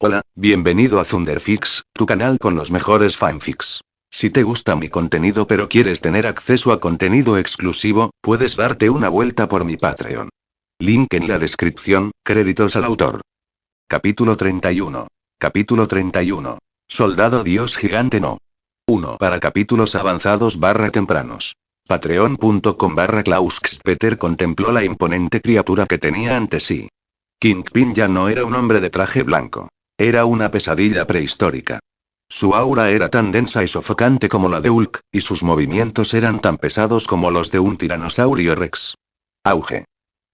Hola, bienvenido a Thunderfix, tu canal con los mejores fanfics. Si te gusta mi contenido pero quieres tener acceso a contenido exclusivo, puedes darte una vuelta por mi Patreon. Link en la descripción, créditos al autor. Capítulo 31. Capítulo 31. Soldado Dios Gigante No. 1. Para capítulos avanzados /tempranos. Patreon.com/Klausks. Peter contempló la imponente criatura que tenía ante sí. Kingpin ya no era un hombre de traje blanco. Era una pesadilla prehistórica. Su aura era tan densa y sofocante como la de Hulk, y sus movimientos eran tan pesados como los de un tiranosaurio rex. Auge.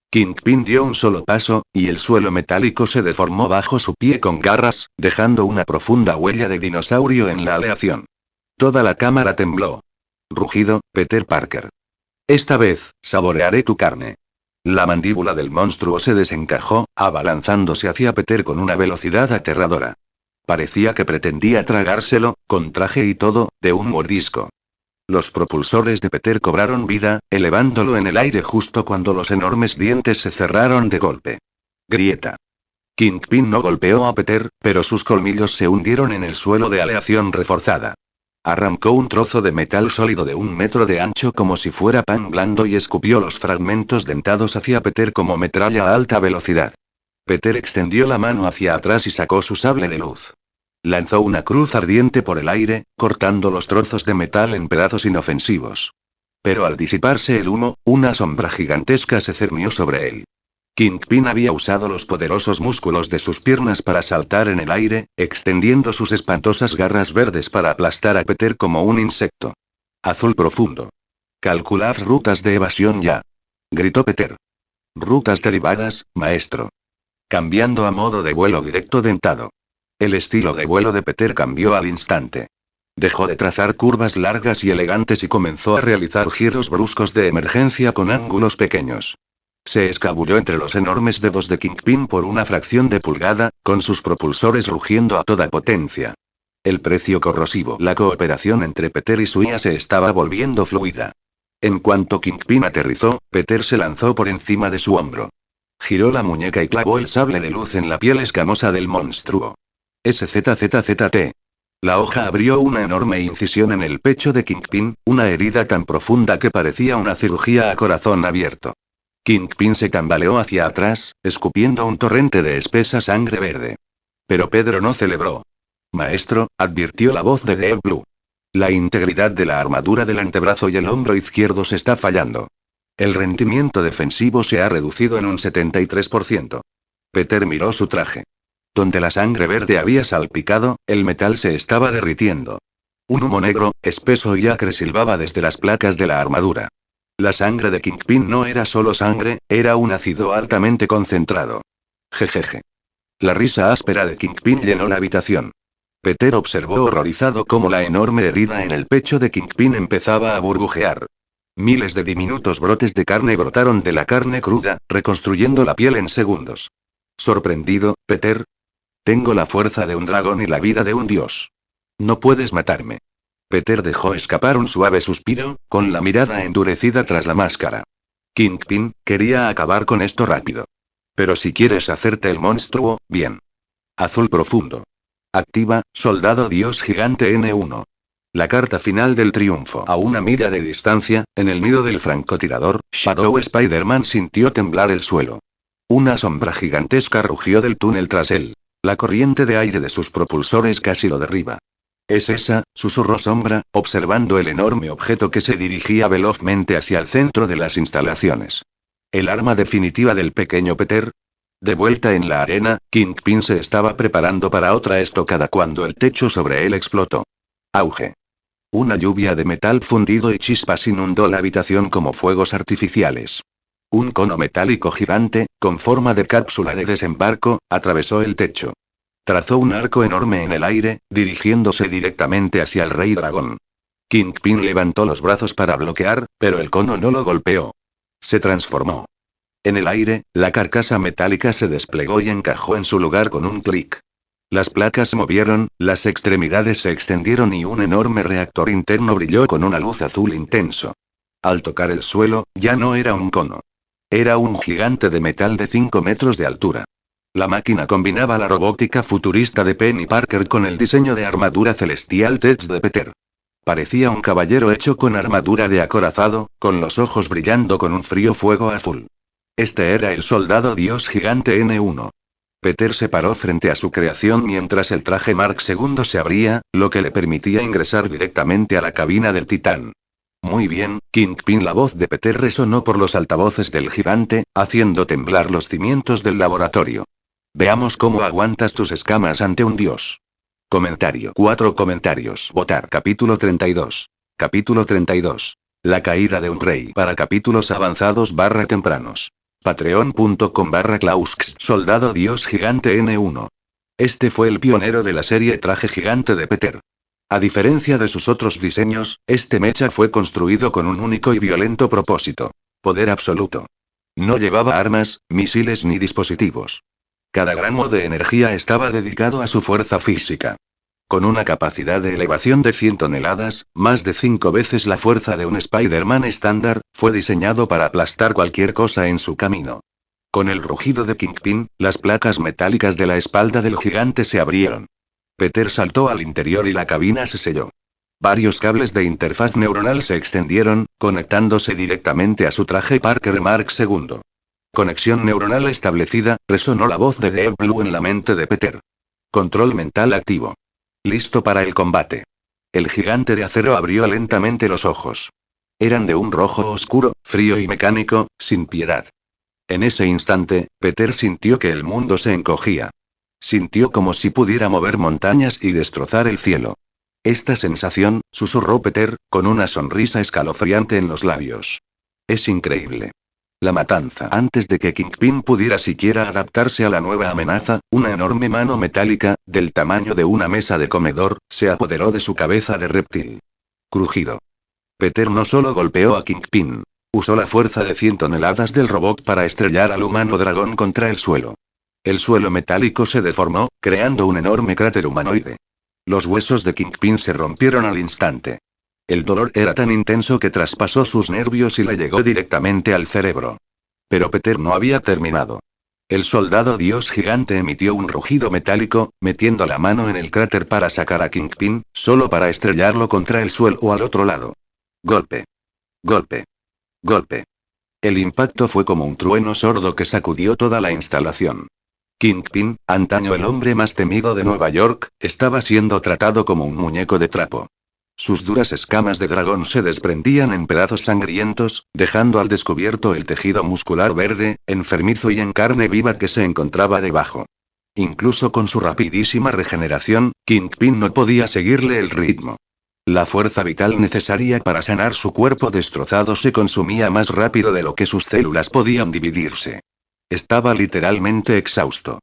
Kingpin dio un solo paso, y el suelo metálico se deformó bajo su pie con garras, dejando una profunda huella de dinosaurio en la aleación. Toda la cámara tembló. Rugido, Peter Parker. Esta vez, saborearé tu carne. La mandíbula del monstruo se desencajó, abalanzándose hacia Peter con una velocidad aterradora. Parecía que pretendía tragárselo, con traje y todo, de un mordisco. Los propulsores de Peter cobraron vida, elevándolo en el aire justo cuando los enormes dientes se cerraron de golpe. Grieta. Kingpin no golpeó a Peter, pero sus colmillos se hundieron en el suelo de aleación reforzada. Arrancó un trozo de metal sólido de 1 metro de ancho como si fuera pan blando y escupió los fragmentos dentados hacia Peter como metralla a alta velocidad. Peter extendió la mano hacia atrás y sacó su sable de luz. Lanzó una cruz ardiente por el aire, cortando los trozos de metal en pedazos inofensivos. Pero al disiparse el humo, una sombra gigantesca se cernió sobre él. Kingpin había usado los poderosos músculos de sus piernas para saltar en el aire, extendiendo sus espantosas garras verdes para aplastar a Peter como un insecto. Azul profundo. Calcular rutas de evasión ya. Gritó Peter. Rutas derivadas, maestro. Cambiando a modo de vuelo directo dentado. El estilo de vuelo de Peter cambió al instante. Dejó de trazar curvas largas y elegantes y comenzó a realizar giros bruscos de emergencia con ángulos pequeños. Se escabulló entre los enormes dedos de Kingpin por una fracción de pulgada, con sus propulsores rugiendo a toda potencia. El precio corrosivo. La cooperación entre Peter y Suia se estaba volviendo fluida. En cuanto Kingpin aterrizó, Peter se lanzó por encima de su hombro. Giró la muñeca y clavó el sable de luz en la piel escamosa del monstruo. SZZZT. La hoja abrió una enorme incisión en el pecho de Kingpin, una herida tan profunda que parecía una cirugía a corazón abierto. Kingpin se tambaleó hacia atrás, escupiendo un torrente de espesa sangre verde. Pero Pedro no celebró. Maestro, advirtió la voz de Deep Blue. La integridad de la armadura del antebrazo y el hombro izquierdo se está fallando. El rendimiento defensivo se ha reducido en un 73%. Peter miró su traje. Donde la sangre verde había salpicado, el metal se estaba derritiendo. Un humo negro, espeso y acre silbaba desde las placas de la armadura. La sangre de Kingpin no era solo sangre, era un ácido altamente concentrado. Jejeje. La risa áspera de Kingpin llenó la habitación. Peter observó horrorizado cómo la enorme herida en el pecho de Kingpin empezaba a burbujear. Miles de diminutos brotes de carne brotaron de la carne cruda, reconstruyendo la piel en segundos. Sorprendido, Peter. Tengo la fuerza de un dragón y la vida de un dios. No puedes matarme. Peter dejó escapar un suave suspiro, con la mirada endurecida tras la máscara. Kingpin, quería acabar con esto rápido. Pero si quieres hacerte el monstruo, bien. Azul profundo. Activa, Soldado Dios Gigante N1. La carta final del triunfo. A 1 milla de distancia, en el nido del francotirador, Shadow Spider-Man sintió temblar el suelo. Una sombra gigantesca rugió del túnel tras él. La corriente de aire de sus propulsores casi lo derriba. «Es esa», susurró Sombra, observando el enorme objeto que se dirigía velozmente hacia el centro de las instalaciones. ¿El arma definitiva del pequeño Peter? De vuelta en la arena, Kingpin se estaba preparando para otra estocada cuando el techo sobre él explotó. Auge. Una lluvia de metal fundido y chispas inundó la habitación como fuegos artificiales. Un cono metálico gigante, con forma de cápsula de desembarco, atravesó el techo. Trazó un arco enorme en el aire, dirigiéndose directamente hacia el Rey Dragón. Kingpin levantó los brazos para bloquear, pero el cono no lo golpeó. Se transformó. En el aire, la carcasa metálica se desplegó y encajó en su lugar con un clic. Las placas se movieron, las extremidades se extendieron y un enorme reactor interno brilló con una luz azul intenso. Al tocar el suelo, ya no era un cono. Era un gigante de metal de 5 metros de altura. La máquina combinaba la robótica futurista de Penny Parker con el diseño de armadura celestial Tech de Peter. Parecía un caballero hecho con armadura de acorazado, con los ojos brillando con un frío fuego azul. Este era el soldado dios gigante N1. Peter se paró frente a su creación mientras el traje Mark II se abría, lo que le permitía ingresar directamente a la cabina del Titán. Muy bien, Kingpin. La voz de Peter resonó por los altavoces del gigante, haciendo temblar los cimientos del laboratorio. Veamos cómo aguantas tus escamas ante un dios. Comentario. 4 comentarios. Votar. Capítulo 32. Capítulo 32. La caída de un rey. Para capítulos avanzados tempranos. Patreon.com/Klausks. Soldado dios gigante N1. Este fue el pionero de la serie traje gigante de Peter. A diferencia de sus otros diseños, este mecha fue construido con un único y violento propósito. Poder absoluto. No llevaba armas, misiles ni dispositivos. Cada gramo de energía estaba dedicado a su fuerza física. Con una capacidad de elevación de 100 toneladas, más de 5 veces la fuerza de un Spider-Man estándar, fue diseñado para aplastar cualquier cosa en su camino. Con el rugido de Kingpin, las placas metálicas de la espalda del gigante se abrieron. Peter saltó al interior y la cabina se selló. Varios cables de interfaz neuronal se extendieron, conectándose directamente a su traje Parker Mark II. Conexión neuronal establecida, resonó la voz de Deep Blue en la mente de Peter. Control mental activo. Listo para el combate. El gigante de acero abrió lentamente los ojos. Eran de un rojo oscuro, frío y mecánico, sin piedad. En ese instante, Peter sintió que el mundo se encogía. Sintió como si pudiera mover montañas y destrozar el cielo. Esta sensación, susurró Peter, con una sonrisa escalofriante en los labios. Es increíble. La matanza. Antes de que Kingpin pudiera siquiera adaptarse a la nueva amenaza, una enorme mano metálica, del tamaño de una mesa de comedor, se apoderó de su cabeza de reptil. Crujido. Peter no solo golpeó a Kingpin. Usó la fuerza de 100 toneladas del robot para estrellar al humano dragón contra el suelo. El suelo metálico se deformó, creando un enorme cráter humanoide. Los huesos de Kingpin se rompieron al instante. El dolor era tan intenso que traspasó sus nervios y le llegó directamente al cerebro. Pero Peter no había terminado. El soldado dios gigante emitió un rugido metálico, metiendo la mano en el cráter para sacar a Kingpin, solo para estrellarlo contra el suelo o al otro lado. Golpe. Golpe. Golpe. El impacto fue como un trueno sordo que sacudió toda la instalación. Kingpin, antaño el hombre más temido de Nueva York, estaba siendo tratado como un muñeco de trapo. Sus duras escamas de dragón se desprendían en pedazos sangrientos, dejando al descubierto el tejido muscular verde, enfermizo y en carne viva que se encontraba debajo. Incluso con su rapidísima regeneración, Kingpin no podía seguirle el ritmo. La fuerza vital necesaria para sanar su cuerpo destrozado se consumía más rápido de lo que sus células podían dividirse. Estaba literalmente exhausto.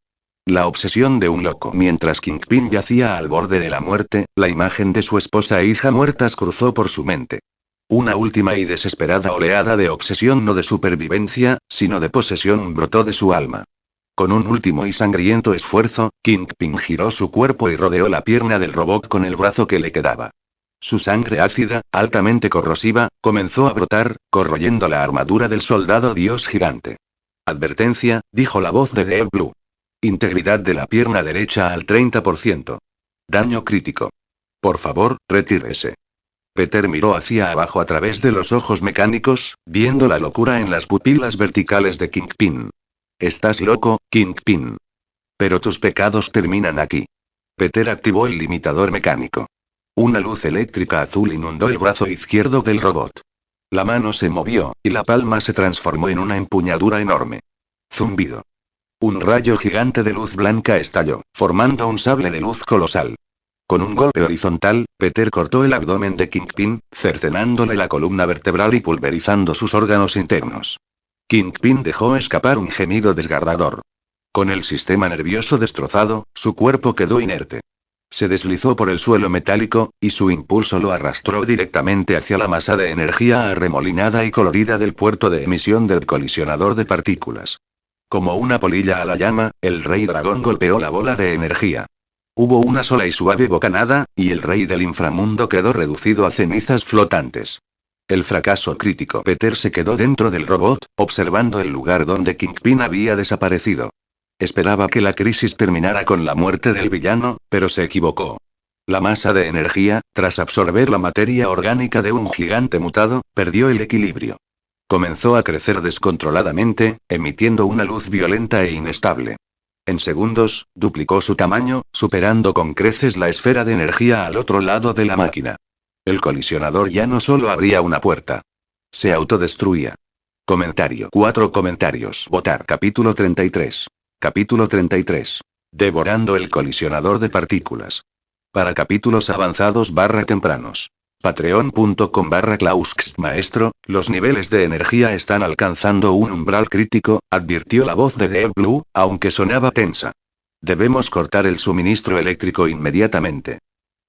La obsesión de un loco. Mientras Kingpin yacía al borde de la muerte, la imagen de su esposa e hija muertas cruzó por su mente. Una última y desesperada oleada de obsesión, no de supervivencia, sino de posesión, brotó de su alma. Con un último y sangriento esfuerzo, Kingpin giró su cuerpo y rodeó la pierna del robot con el brazo que le quedaba. Su sangre ácida, altamente corrosiva, comenzó a brotar, corroyendo la armadura del soldado dios gigante. Advertencia, dijo la voz de Deep Blue. Integridad de la pierna derecha al 30%. Daño crítico. Por favor, retírese. Peter miró hacia abajo a través de los ojos mecánicos, viendo la locura en las pupilas verticales de Kingpin. Estás loco, Kingpin. Pero tus pecados terminan aquí. Peter activó el limitador mecánico. Una luz eléctrica azul inundó el brazo izquierdo del robot. La mano se movió, y la palma se transformó en una empuñadura enorme. Zumbido. Un rayo gigante de luz blanca estalló, formando un sable de luz colosal. Con un golpe horizontal, Peter cortó el abdomen de Kingpin, cercenándole la columna vertebral y pulverizando sus órganos internos. Kingpin dejó escapar un gemido desgarrador. Con el sistema nervioso destrozado, su cuerpo quedó inerte. Se deslizó por el suelo metálico, y su impulso lo arrastró directamente hacia la masa de energía arremolinada y colorida del puerto de emisión del colisionador de partículas. Como una polilla a la llama, el rey dragón golpeó la bola de energía. Hubo una sola y suave bocanada, y el rey del inframundo quedó reducido a cenizas flotantes. El fracaso crítico. Peter se quedó dentro del robot, observando el lugar donde Kingpin había desaparecido. Esperaba que la crisis terminara con la muerte del villano, pero se equivocó. La masa de energía, tras absorber la materia orgánica de un gigante mutado, perdió el equilibrio. Comenzó a crecer descontroladamente, emitiendo una luz violenta e inestable. En segundos, duplicó su tamaño, superando con creces la esfera de energía al otro lado de la máquina. El colisionador ya no solo abría una puerta. Se autodestruía. Comentario. 4 comentarios. Votar. Capítulo 33. Capítulo 33. Devorando el colisionador de partículas. Para capítulos avanzados tempranos. Patreon.com/Klausks. Maestro, los niveles de energía están alcanzando un umbral crítico, advirtió la voz de Deep Blue, aunque sonaba tensa. Debemos cortar el suministro eléctrico inmediatamente.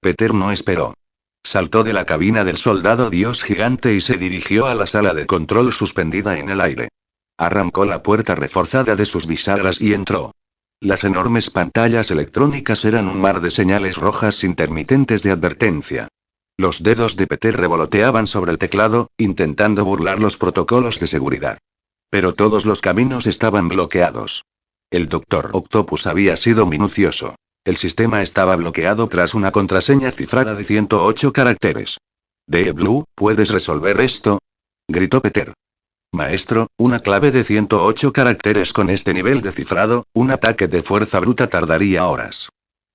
Peter no esperó. Saltó de la cabina del soldado dios gigante y se dirigió a la sala de control suspendida en el aire. Arrancó la puerta reforzada de sus bisagras y entró. Las enormes pantallas electrónicas eran un mar de señales rojas intermitentes de advertencia. Los dedos de Peter revoloteaban sobre el teclado, intentando burlar los protocolos de seguridad. Pero todos los caminos estaban bloqueados. El Dr. Octopus había sido minucioso. El sistema estaba bloqueado tras una contraseña cifrada de 108 caracteres. «Deep Blue, ¿puedes resolver esto?», gritó Peter. Maestro, una clave de 108 caracteres con este nivel de cifrado, un ataque de fuerza bruta tardaría horas.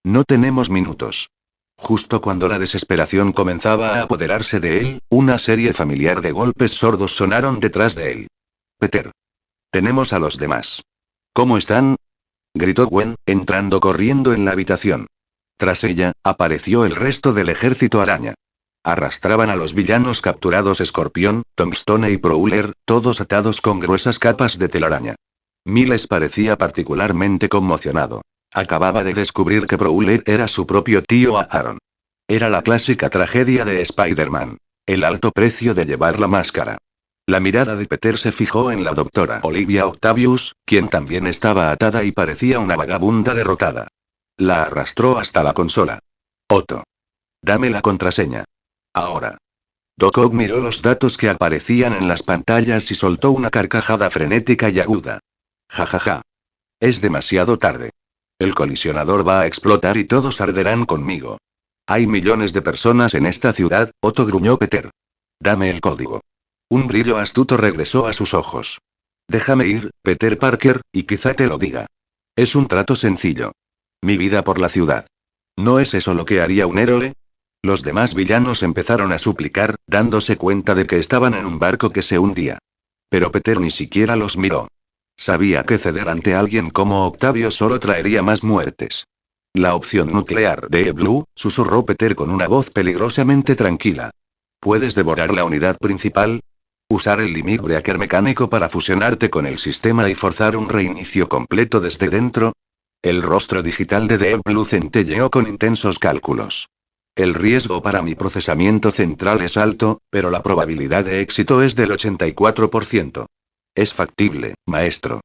No tenemos minutos. Justo cuando la desesperación comenzaba a apoderarse de él, una serie familiar de golpes sordos sonaron detrás de él. Peter. Tenemos a los demás. ¿Cómo están?, gritó Gwen, entrando corriendo en la habitación. Tras ella, apareció el resto del ejército araña. Arrastraban a los villanos capturados Escorpión, Tombstone y Prowler, todos atados con gruesas capas de telaraña. Miles parecía particularmente conmocionado. Acababa de descubrir que Prowler era su propio tío Aaron. Era la clásica tragedia de Spider-Man. El alto precio de llevar la máscara. La mirada de Peter se fijó en la doctora Olivia Octavius, quien también estaba atada y parecía una vagabunda derrotada. La arrastró hasta la consola. Otto. Dame la contraseña. Ahora. Doc Ock miró los datos que aparecían en las pantallas y soltó una carcajada frenética y aguda. Jajaja. Es demasiado tarde. El colisionador va a explotar y todos arderán conmigo. Hay millones de personas en esta ciudad, Otto, gruñó Peter. Dame el código. Un brillo astuto regresó a sus ojos. Déjame ir, Peter Parker, y quizá te lo diga. Es un trato sencillo. Mi vida por la ciudad. ¿No es eso lo que haría un héroe? Los demás villanos empezaron a suplicar, dándose cuenta de que estaban en un barco que se hundía. Pero Peter ni siquiera los miró. Sabía que ceder ante alguien como Octavio solo traería más muertes. La opción nuclear de Blue, susurró Peter con una voz peligrosamente tranquila. ¿Puedes devorar la unidad principal? ¿Usar el limit breaker mecánico para fusionarte con el sistema y forzar un reinicio completo desde dentro? El rostro digital de Deep Blue centelleó con intensos cálculos. El riesgo para mi procesamiento central es alto, pero la probabilidad de éxito es del 84%. Es factible, maestro.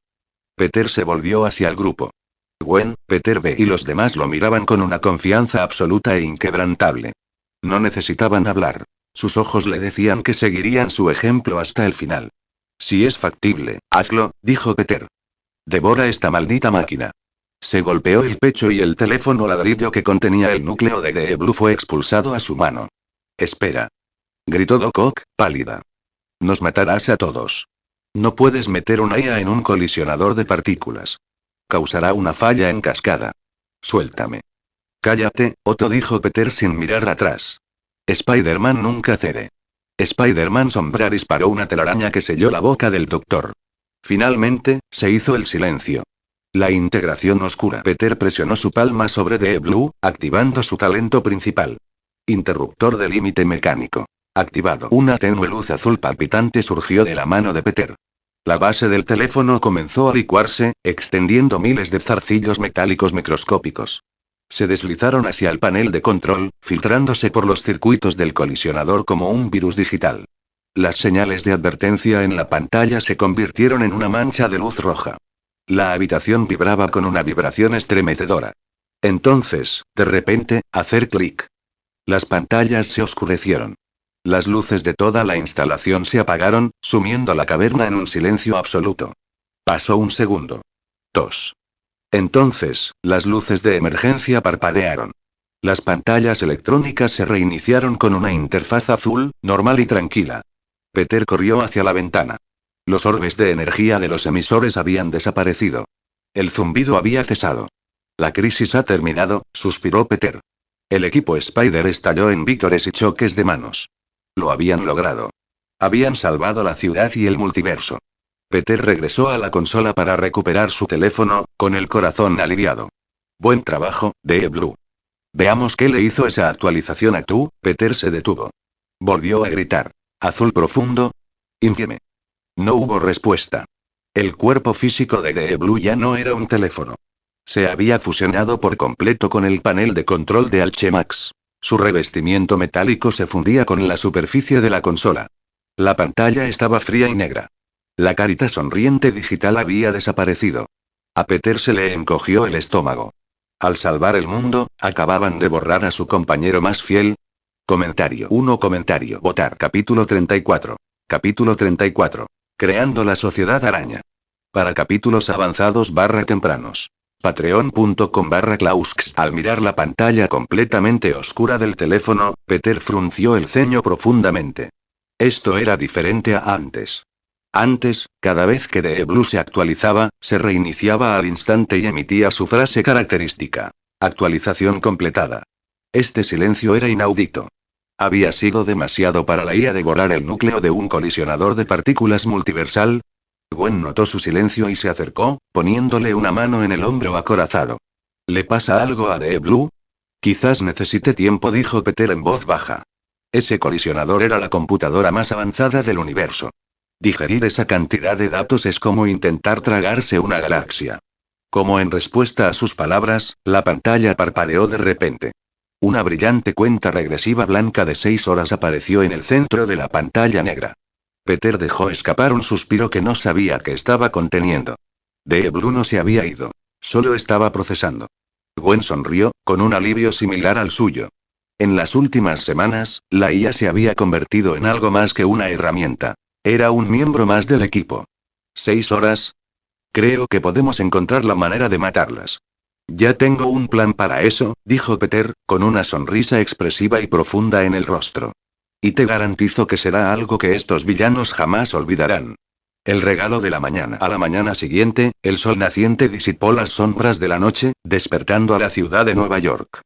Peter se volvió hacia el grupo. Gwen, Peter B. y los demás lo miraban con una confianza absoluta e inquebrantable. No necesitaban hablar. Sus ojos le decían que seguirían su ejemplo hasta el final. Si es factible, hazlo, dijo Peter. Devora esta maldita máquina. Se golpeó el pecho y el teléfono ladrillo que contenía el núcleo de Deep Blue fue expulsado a su mano. Espera. Gritó Doc Ock, pálida. Nos matarás a todos. No puedes meter una IA en un colisionador de partículas. Causará una falla en cascada. Suéltame. Cállate, Otto, dijo Peter sin mirar atrás. Spider-Man nunca cede. Spider-Man Sombra disparó una telaraña que selló la boca del doctor. Finalmente, se hizo el silencio. La integración oscura. Peter presionó su palma sobre Deep Blue, activando su talento principal. Interruptor de límite mecánico. Activado. Una tenue luz azul palpitante surgió de la mano de Peter. La base del teléfono comenzó a licuarse, extendiendo miles de zarcillos metálicos microscópicos. Se deslizaron hacia el panel de control, filtrándose por los circuitos del colisionador como un virus digital. Las señales de advertencia en la pantalla se convirtieron en una mancha de luz roja. La habitación vibraba con una vibración estremecedora. Entonces, de repente, hacer clic. Las pantallas se oscurecieron. Las luces de toda la instalación se apagaron, sumiendo la caverna en un silencio absoluto. Pasó un segundo. 2. Entonces, las luces de emergencia parpadearon. Las pantallas electrónicas se reiniciaron con una interfaz azul, normal y tranquila. Peter corrió hacia la ventana. Los orbes de energía de los emisores habían desaparecido. El zumbido había cesado. La crisis ha terminado, suspiró Peter. El equipo Spider estalló en vítores y choques de manos. Lo habían logrado. Habían salvado la ciudad y el multiverso. Peter regresó a la consola para recuperar su teléfono, con el corazón aliviado. Buen trabajo, Deep Blue. Veamos qué le hizo esa actualización a tú. Peter se detuvo. Volvió a gritar. Azul profundo. Infieme. No hubo respuesta. El cuerpo físico de Deep Blue ya no era un teléfono. Se había fusionado por completo con el panel de control de Alchemax. Su revestimiento metálico se fundía con la superficie de la consola. La pantalla estaba fría y negra. La carita sonriente digital había desaparecido. A Peter se le encogió el estómago. Al salvar el mundo, acababan de borrar a su compañero más fiel. Comentario 1. Comentario. Votar. Capítulo 34. Capítulo 34. Creando la sociedad araña. Para capítulos avanzados /tempranos. Patreon.com/Klausks. Al mirar la pantalla completamente oscura del teléfono, Peter frunció el ceño profundamente. Esto era diferente a antes. Antes, cada vez que The Blue se actualizaba, se reiniciaba al instante y emitía su frase característica. Actualización completada. Este silencio era inaudito. Había sido demasiado para la IA devorar el núcleo de un colisionador de partículas multiversal. Gwen notó su silencio y se acercó, poniéndole una mano en el hombro acorazado. ¿Le pasa algo a The Blue? Quizás necesite tiempo, dijo Peter en voz baja. Ese colisionador era la computadora más avanzada del universo. Digerir esa cantidad de datos es como intentar tragarse una galaxia. Como en respuesta a sus palabras, la pantalla parpadeó de repente. Una brillante cuenta regresiva blanca de 6 horas apareció en el centro de la pantalla negra. Peter dejó escapar un suspiro que no sabía que estaba conteniendo. The Blue no se había ido. Solo estaba procesando. Gwen sonrió, con un alivio similar al suyo. En las últimas semanas, la IA se había convertido en algo más que una herramienta. Era un miembro más del equipo. 6 horas. Creo que podemos encontrar la manera de matarlas. Ya tengo un plan para eso, dijo Peter, con una sonrisa expresiva y profunda en el rostro. Y te garantizo que será algo que estos villanos jamás olvidarán. El regalo de la mañana. A la mañana siguiente, el sol naciente disipó las sombras de la noche, despertando a la ciudad de Nueva York.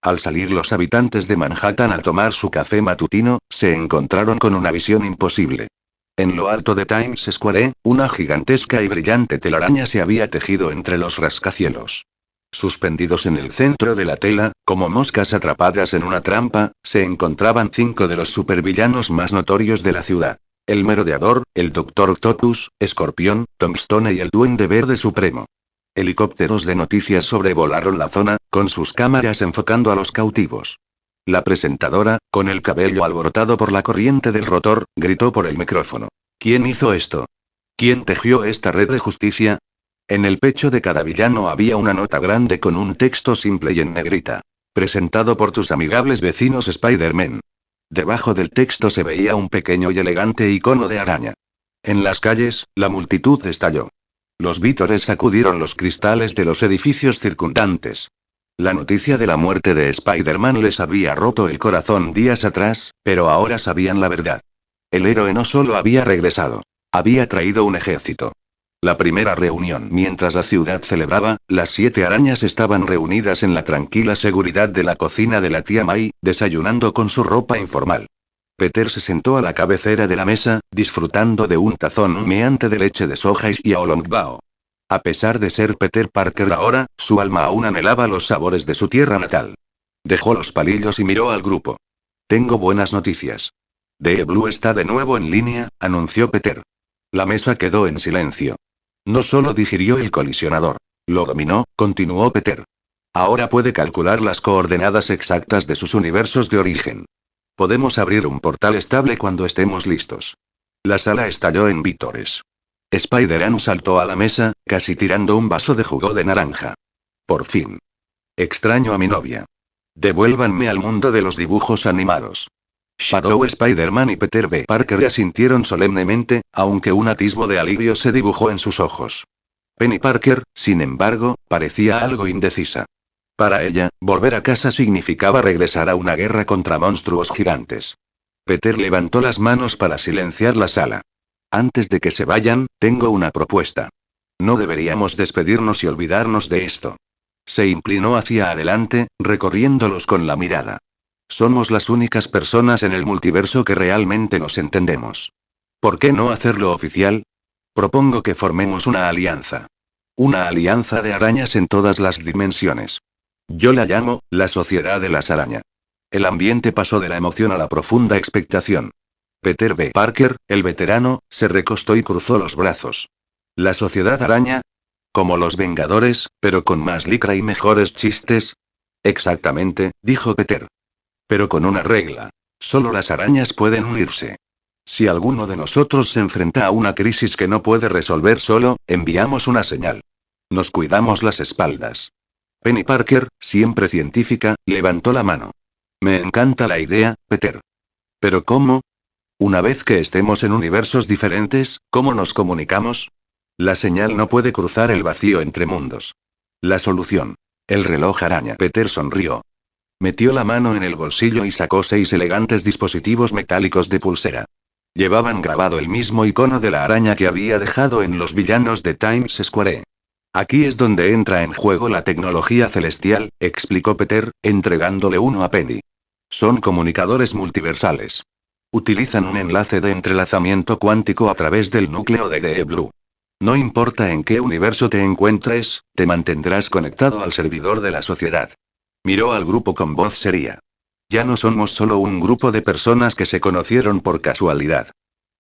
Al salir los habitantes de Manhattan a tomar su café matutino, se encontraron con una visión imposible. En lo alto de Times Square, una gigantesca y brillante telaraña se había tejido entre los rascacielos. Suspendidos en el centro de la tela, como moscas atrapadas en una trampa, se encontraban 5 de los supervillanos más notorios de la ciudad. El Merodeador, el Doctor Octopus, Escorpión, Tombstone y el Duende Verde Supremo. Helicópteros de noticias sobrevolaron la zona, con sus cámaras enfocando a los cautivos. La presentadora, con el cabello alborotado por la corriente del rotor, gritó por el micrófono. ¿Quién hizo esto? ¿Quién tejió esta red de justicia? En el pecho de cada villano había una nota grande con un texto simple y en negrita. Presentado por tus amigables vecinos Spider-Man. Debajo del texto se veía un pequeño y elegante icono de araña. En las calles, la multitud estalló. Los vítores sacudieron los cristales de los edificios circundantes. La noticia de la muerte de Spider-Man les había roto el corazón días atrás, pero ahora sabían la verdad. El héroe no solo había regresado. Había traído un ejército. La primera reunión. Mientras la ciudad celebraba, las 7 arañas estaban reunidas en la tranquila seguridad de la cocina de la tía May, desayunando con su ropa informal. Peter se sentó a la cabecera de la mesa, disfrutando de un tazón humeante de leche de soja y xiaolongbao. A pesar de ser Peter Parker ahora, su alma aún anhelaba los sabores de su tierra natal. Dejó los palillos y miró al grupo. Tengo buenas noticias. The Blue está de nuevo en línea, anunció Peter. La mesa quedó en silencio. No solo digirió el colisionador. Lo dominó, continuó Peter. Ahora puede calcular las coordenadas exactas de sus universos de origen. Podemos abrir un portal estable cuando estemos listos. La sala estalló en vítores. Spider-Man saltó a la mesa, casi tirando un vaso de jugo de naranja. Por fin. Extraño a mi novia. Devuélvanme al mundo de los dibujos animados. Shadow Spider-Man y Peter B. Parker asintieron solemnemente, aunque un atisbo de alivio se dibujó en sus ojos. Penny Parker, sin embargo, parecía algo indecisa. Para ella, volver a casa significaba regresar a una guerra contra monstruos gigantes. Peter levantó las manos para silenciar la sala. Antes de que se vayan, tengo una propuesta. No deberíamos despedirnos y olvidarnos de esto. Se inclinó hacia adelante, recorriéndolos con la mirada. Somos las únicas personas en el multiverso que realmente nos entendemos. ¿Por qué no hacerlo oficial? Propongo que formemos una alianza. Una alianza de arañas en todas las dimensiones. Yo la llamo, la Sociedad de las Arañas. El ambiente pasó de la emoción a la profunda expectación. Peter B. Parker, el veterano, se recostó y cruzó los brazos. ¿La Sociedad Araña? Como los Vengadores, pero con más licra y mejores chistes. Exactamente, dijo Peter. Pero con una regla. Solo las arañas pueden unirse. Si alguno de nosotros se enfrenta a una crisis que no puede resolver solo, enviamos una señal. Nos cuidamos las espaldas. Penny Parker, siempre científica, levantó la mano. Me encanta la idea, Peter. ¿Pero cómo? Una vez que estemos en universos diferentes, ¿cómo nos comunicamos? La señal no puede cruzar el vacío entre mundos. La solución. El reloj araña. Peter sonrió. Metió la mano en el bolsillo y sacó 6 elegantes dispositivos metálicos de pulsera. Llevaban grabado el mismo icono de la araña que había dejado en los villanos de Times Square. Aquí es donde entra en juego la tecnología celestial, explicó Peter, entregándole uno a Penny. Son comunicadores multiversales. Utilizan un enlace de entrelazamiento cuántico a través del núcleo de The Blue. No importa en qué universo te encuentres, te mantendrás conectado al servidor de la sociedad. Miró al grupo con voz seria. Ya no somos solo un grupo de personas que se conocieron por casualidad.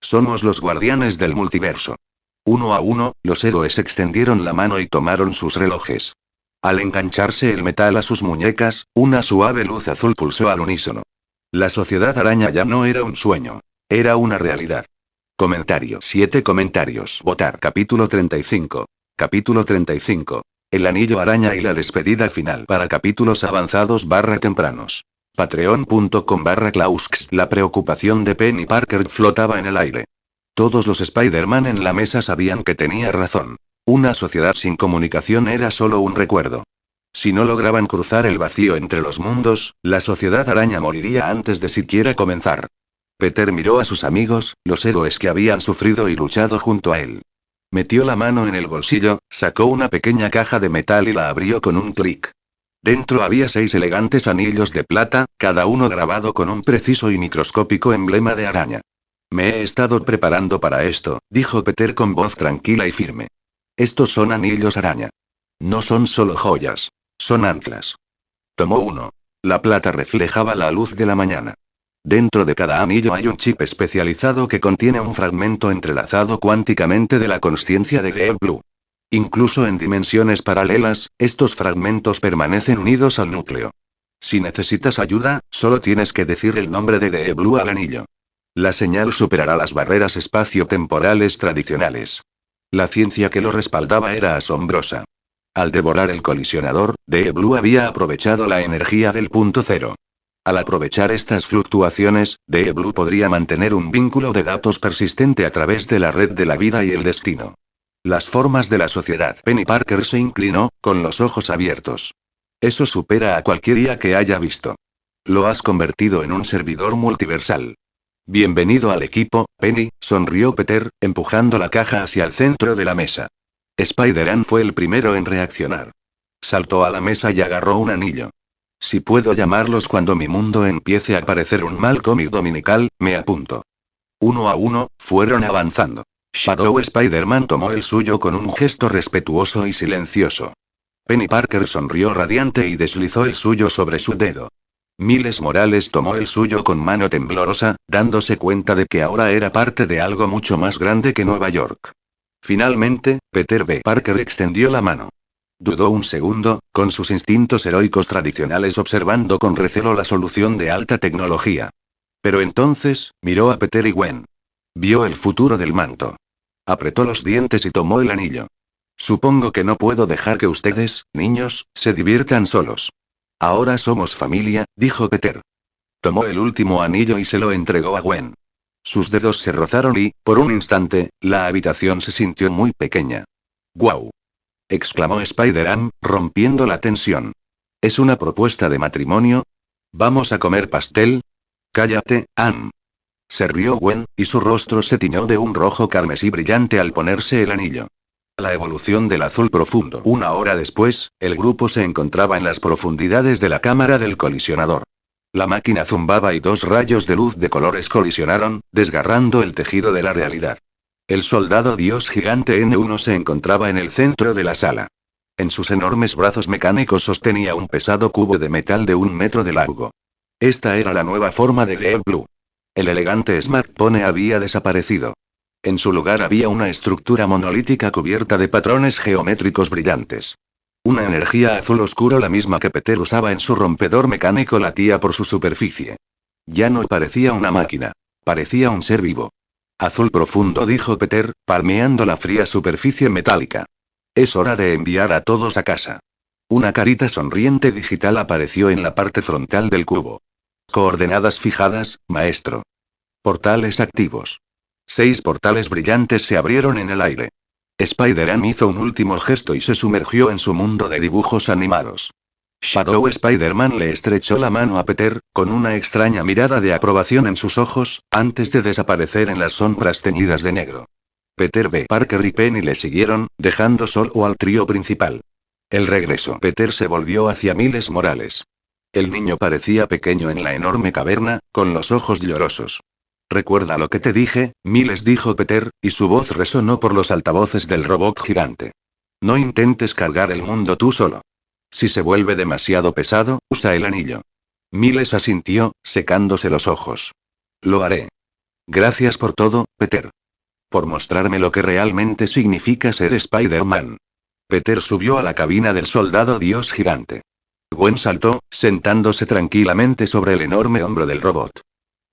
Somos los guardianes del multiverso. Uno a uno, los héroes extendieron la mano y tomaron sus relojes. Al engancharse el metal a sus muñecas, una suave luz azul pulsó al unísono. La Sociedad Araña ya no era un sueño. Era una realidad. Comentario. 7 comentarios. Votar. Capítulo 35. Capítulo 35. El anillo araña y la despedida final. Para capítulos avanzados /tempranos. Patreon.com/Klausks. La preocupación de Penny Parker flotaba en el aire. Todos los Spider-Man en la mesa sabían que tenía razón. Una sociedad sin comunicación era solo un recuerdo. Si no lograban cruzar el vacío entre los mundos, la Sociedad Araña moriría antes de siquiera comenzar. Peter miró a sus amigos, los héroes que habían sufrido y luchado junto a él. Metió la mano en el bolsillo, sacó una pequeña caja de metal y la abrió con un clic. Dentro había 6 elegantes anillos de plata, cada uno grabado con un preciso y microscópico emblema de araña. Me he estado preparando para esto, dijo Peter con voz tranquila y firme. Estos son anillos araña. No son solo joyas. Son anclas. Tomó uno. La plata reflejaba la luz de la mañana. Dentro de cada anillo hay un chip especializado que contiene un fragmento entrelazado cuánticamente de la consciencia de The Blue. Incluso en dimensiones paralelas, estos fragmentos permanecen unidos al núcleo. Si necesitas ayuda, solo tienes que decir el nombre de The Blue al anillo. La señal superará las barreras espacio-temporales tradicionales. La ciencia que lo respaldaba era asombrosa. Al devorar el colisionador, The Blue había aprovechado la energía del punto cero. Al aprovechar estas fluctuaciones, The Blue podría mantener un vínculo de datos persistente a través de la red de la vida y el destino. Las formas de la sociedad. Penny Parker se inclinó, con los ojos abiertos. Eso supera a cualquier IA que haya visto. Lo has convertido en un servidor multiversal. Bienvenido al equipo, Penny, sonrió Peter, empujando la caja hacia el centro de la mesa. Spider-Man fue el primero en reaccionar. Saltó a la mesa y agarró un anillo. Si puedo llamarlos cuando mi mundo empiece a parecer un mal cómic dominical, me apunto. Uno a uno, fueron avanzando. Shadow Spider-Man tomó el suyo con un gesto respetuoso y silencioso. Penny Parker sonrió radiante y deslizó el suyo sobre su dedo. Miles Morales tomó el suyo con mano temblorosa, dándose cuenta de que ahora era parte de algo mucho más grande que Nueva York. Finalmente, Peter B. Parker extendió la mano. Dudó un segundo, con sus instintos heroicos tradicionales observando con recelo la solución de alta tecnología. Pero entonces, miró a Peter y Gwen. Vio el futuro del manto. Apretó los dientes y tomó el anillo. Supongo que no puedo dejar que ustedes, niños, se diviertan solos. Ahora somos familia, dijo Peter. Tomó el último anillo y se lo entregó a Gwen. Sus dedos se rozaron y, por un instante, la habitación se sintió muy pequeña. ¡Guau! exclamó Spider-Man, rompiendo la tensión. ¿Es una propuesta de matrimonio? ¿Vamos a comer pastel? Cállate, Ann. Se rió Gwen, y su rostro se tiñó de un rojo carmesí brillante al ponerse el anillo. La evolución del azul profundo. Una hora después, el grupo se encontraba en las profundidades de la cámara del colisionador. La máquina zumbaba y dos rayos de luz de colores colisionaron, desgarrando el tejido de la realidad. El soldado dios gigante N1 se encontraba en el centro de la sala. En sus enormes brazos mecánicos sostenía un pesado cubo de metal de 1 metro de largo. Esta era la nueva forma de Deep Blue. El elegante smartphone había desaparecido. En su lugar había una estructura monolítica cubierta de patrones geométricos brillantes. Una energía azul oscuro, la misma que Peter usaba en su rompedor mecánico, latía por su superficie. Ya no parecía una máquina. Parecía un ser vivo. Azul profundo, dijo Peter, palmeando la fría superficie metálica. Es hora de enviar a todos a casa. Una carita sonriente digital apareció en la parte frontal del cubo. Coordenadas fijadas, maestro. Portales activos. 6 portales brillantes se abrieron en el aire. Spider-Man hizo un último gesto y se sumergió en su mundo de dibujos animados. Shadow Spider-Man le estrechó la mano a Peter, con una extraña mirada de aprobación en sus ojos, antes de desaparecer en las sombras teñidas de negro. Peter B. Parker y Penny le siguieron, dejando solo al trío principal. El regreso. Peter se volvió hacia Miles Morales. El niño parecía pequeño en la enorme caverna, con los ojos llorosos. «¿Recuerda lo que te dije?» Miles, dijo Peter, y su voz resonó por los altavoces del robot gigante. «No intentes cargar el mundo tú solo. Si se vuelve demasiado pesado, usa el anillo». Miles asintió, secándose los ojos. «Lo haré. Gracias por todo, Peter. Por mostrarme lo que realmente significa ser Spider-Man». Peter subió a la cabina del soldado dios gigante. Gwen saltó, sentándose tranquilamente sobre el enorme hombro del robot.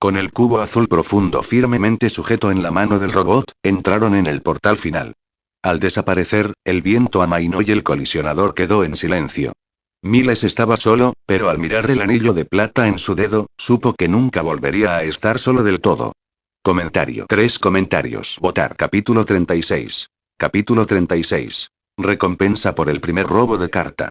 Con el cubo azul profundo firmemente sujeto en la mano del robot, entraron en el portal final. Al desaparecer, el viento amainó y el colisionador quedó en silencio. Miles estaba solo, pero al mirar el anillo de plata en su dedo, supo que nunca volvería a estar solo del todo. Comentario. 3 comentarios. Votar. Capítulo 36. Capítulo 36. Recompensa por el primer robo de carta.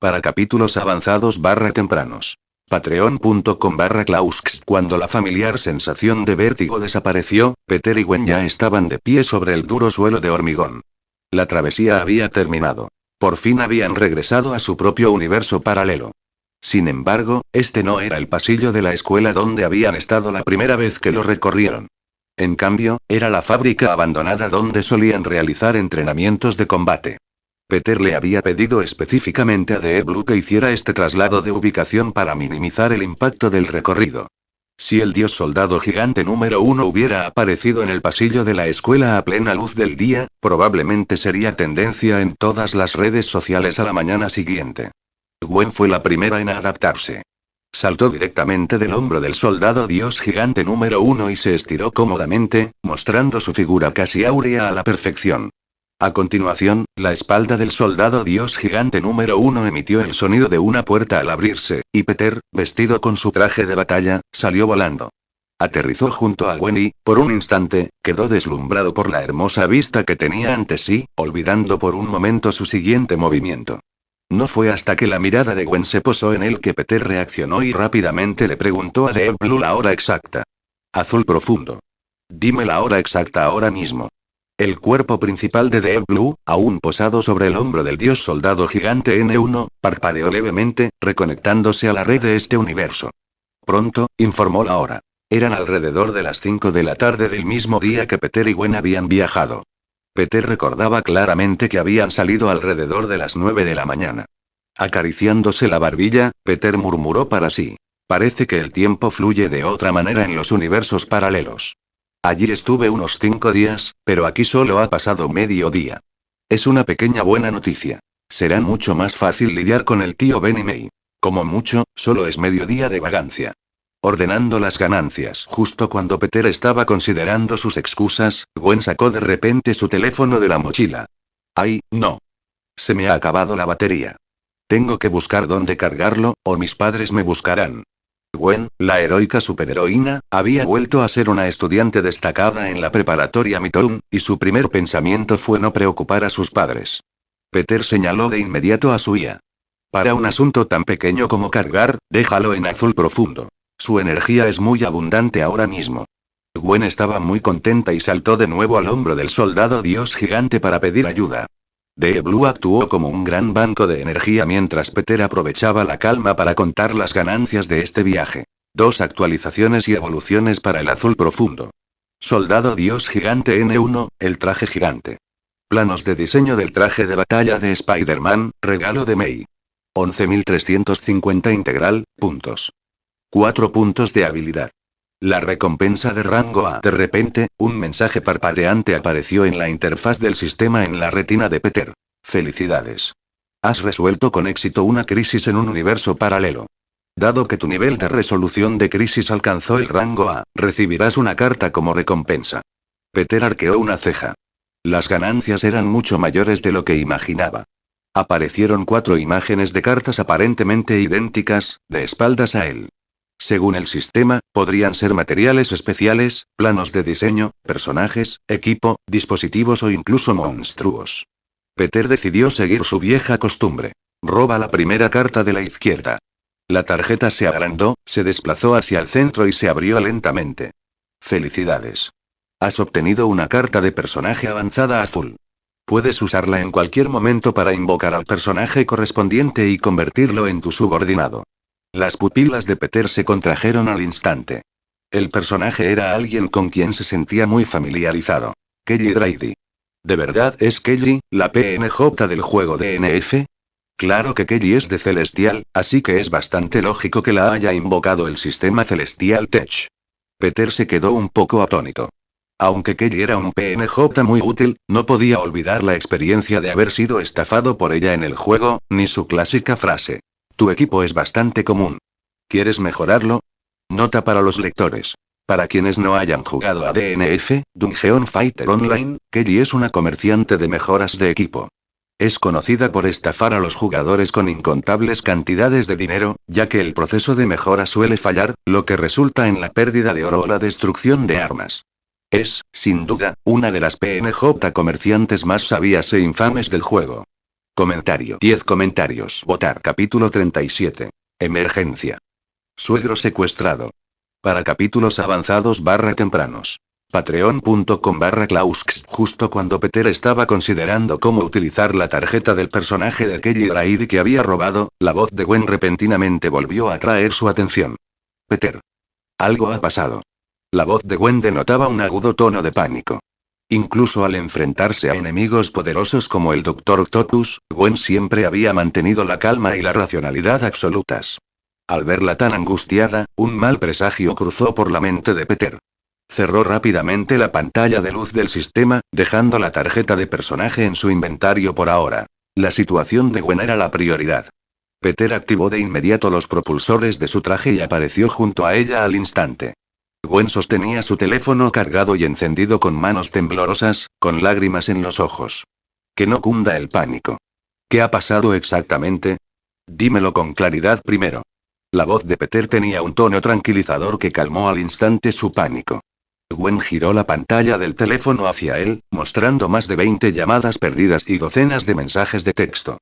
Para capítulos avanzados /tempranos. Patreon.com/Klausks. Cuando la familiar sensación de vértigo desapareció, Peter y Gwen ya estaban de pie sobre el duro suelo de hormigón. La travesía había terminado. Por fin habían regresado a su propio universo paralelo. Sin embargo, este no era el pasillo de la escuela donde habían estado la primera vez que lo recorrieron. En cambio, era la fábrica abandonada donde solían realizar entrenamientos de combate. Peter le había pedido específicamente a Deep Blue que hiciera este traslado de ubicación para minimizar el impacto del recorrido. Si el dios soldado gigante número 1 hubiera aparecido en el pasillo de la escuela a plena luz del día, probablemente sería tendencia en todas las redes sociales a la mañana siguiente. Gwen fue la primera en adaptarse. Saltó directamente del hombro del soldado dios gigante número 1 y se estiró cómodamente, mostrando su figura casi áurea a la perfección. A continuación, la espalda del soldado dios gigante número 1 emitió el sonido de una puerta al abrirse, y Peter, vestido con su traje de batalla, salió volando. Aterrizó junto a Gwen y, por un instante, quedó deslumbrado por la hermosa vista que tenía ante sí, olvidando por un momento su siguiente movimiento. No fue hasta que la mirada de Gwen se posó en él que Peter reaccionó y rápidamente le preguntó a Deep Blue la hora exacta. Azul profundo. Dime la hora exacta ahora mismo. El cuerpo principal de Deep Blue, aún posado sobre el hombro del dios soldado gigante N1, parpadeó levemente, reconectándose a la red de este universo. Pronto, informó la hora. Eran alrededor de las 5 de la tarde del mismo día que Peter y Gwen habían viajado. Peter recordaba claramente que habían salido alrededor de las 9 de la mañana. Acariciándose la barbilla, Peter murmuró para sí. Parece que el tiempo fluye de otra manera en los universos paralelos. Allí estuve unos 5 días, pero aquí solo ha pasado medio día. Es una pequeña buena noticia. Será mucho más fácil lidiar con el tío Ben y May. Como mucho, solo es mediodía de vagancia. Ordenando las ganancias. Justo cuando Peter estaba considerando sus excusas, Gwen sacó de repente su teléfono de la mochila. ¡Ay, no! Se me ha acabado la batería. Tengo que buscar dónde cargarlo, o mis padres me buscarán. Gwen, la heroica superheroína, había vuelto a ser una estudiante destacada en la preparatoria Midtown, y su primer pensamiento fue no preocupar a sus padres. Peter señaló de inmediato a su IA. Para un asunto tan pequeño como cargar, déjalo en azul profundo. Su energía es muy abundante ahora mismo. Gwen estaba muy contenta y saltó de nuevo al hombro del soldado dios gigante para pedir ayuda. The Blue actuó como un gran banco de energía mientras Peter aprovechaba la calma para contar las ganancias de este viaje. 2 actualizaciones y evoluciones para el azul profundo. Soldado dios gigante N1, el traje gigante. Planos de diseño del traje de batalla de Spider-Man, regalo de May. 11.350 integral, puntos. 4 puntos de habilidad. La recompensa de rango A. De repente, un mensaje parpadeante apareció en la interfaz del sistema en la retina de Peter. Felicidades. Has resuelto con éxito una crisis en un universo paralelo. Dado que tu nivel de resolución de crisis alcanzó el rango A, recibirás una carta como recompensa. Peter arqueó una ceja. Las ganancias eran mucho mayores de lo que imaginaba. Aparecieron 4 imágenes de cartas aparentemente idénticas, de espaldas a él. Según el sistema, podrían ser materiales especiales, planos de diseño, personajes, equipo, dispositivos o incluso monstruos. Peter decidió seguir su vieja costumbre. Roba la primera carta de la izquierda. La tarjeta se agrandó, se desplazó hacia el centro y se abrió lentamente. Felicidades. Has obtenido una carta de personaje avanzada azul. Puedes usarla en cualquier momento para invocar al personaje correspondiente y convertirlo en tu subordinado. Las pupilas de Peter se contrajeron al instante. El personaje era alguien con quien se sentía muy familiarizado. Kelly Grady. ¿De verdad es Kelly, la PNJ del juego DNF? Claro que Kelly es de Celestial, así que es bastante lógico que la haya invocado el sistema Celestial Tech. Peter se quedó un poco atónito. Aunque Kelly era un PNJ muy útil, no podía olvidar la experiencia de haber sido estafado por ella en el juego, ni su clásica frase. Tu equipo es bastante común. ¿Quieres mejorarlo? Nota para los lectores. Para quienes no hayan jugado a DNF, Dungeon Fighter Online, Kelly es una comerciante de mejoras de equipo. Es conocida por estafar a los jugadores con incontables cantidades de dinero, ya que el proceso de mejora suele fallar, lo que resulta en la pérdida de oro o la destrucción de armas. Es, sin duda, una de las PNJ comerciantes más sabias e infames del juego. Comentario. 10 comentarios. Votar. Capítulo 37. Emergencia. Suegro secuestrado. Para capítulos avanzados /tempranos. Patreon.com/Klausks. Justo cuando Peter estaba considerando cómo utilizar la tarjeta del personaje de Kelly Grady que había robado, la voz de Gwen repentinamente volvió a atraer su atención. Peter. Algo ha pasado. La voz de Gwen denotaba un agudo tono de pánico. Incluso al enfrentarse a enemigos poderosos como el Dr. Octopus, Gwen siempre había mantenido la calma y la racionalidad absolutas. Al verla tan angustiada, un mal presagio cruzó por la mente de Peter. Cerró rápidamente la pantalla de luz del sistema, dejando la tarjeta de personaje en su inventario por ahora. La situación de Gwen era la prioridad. Peter activó de inmediato los propulsores de su traje y apareció junto a ella al instante. Gwen sostenía su teléfono cargado y encendido con manos temblorosas, con lágrimas en los ojos. Que no cunda el pánico. ¿Qué ha pasado exactamente? Dímelo con claridad primero. La voz de Peter tenía un tono tranquilizador que calmó al instante su pánico. Gwen giró la pantalla del teléfono hacia él, mostrando más de 20 llamadas perdidas y docenas de mensajes de texto.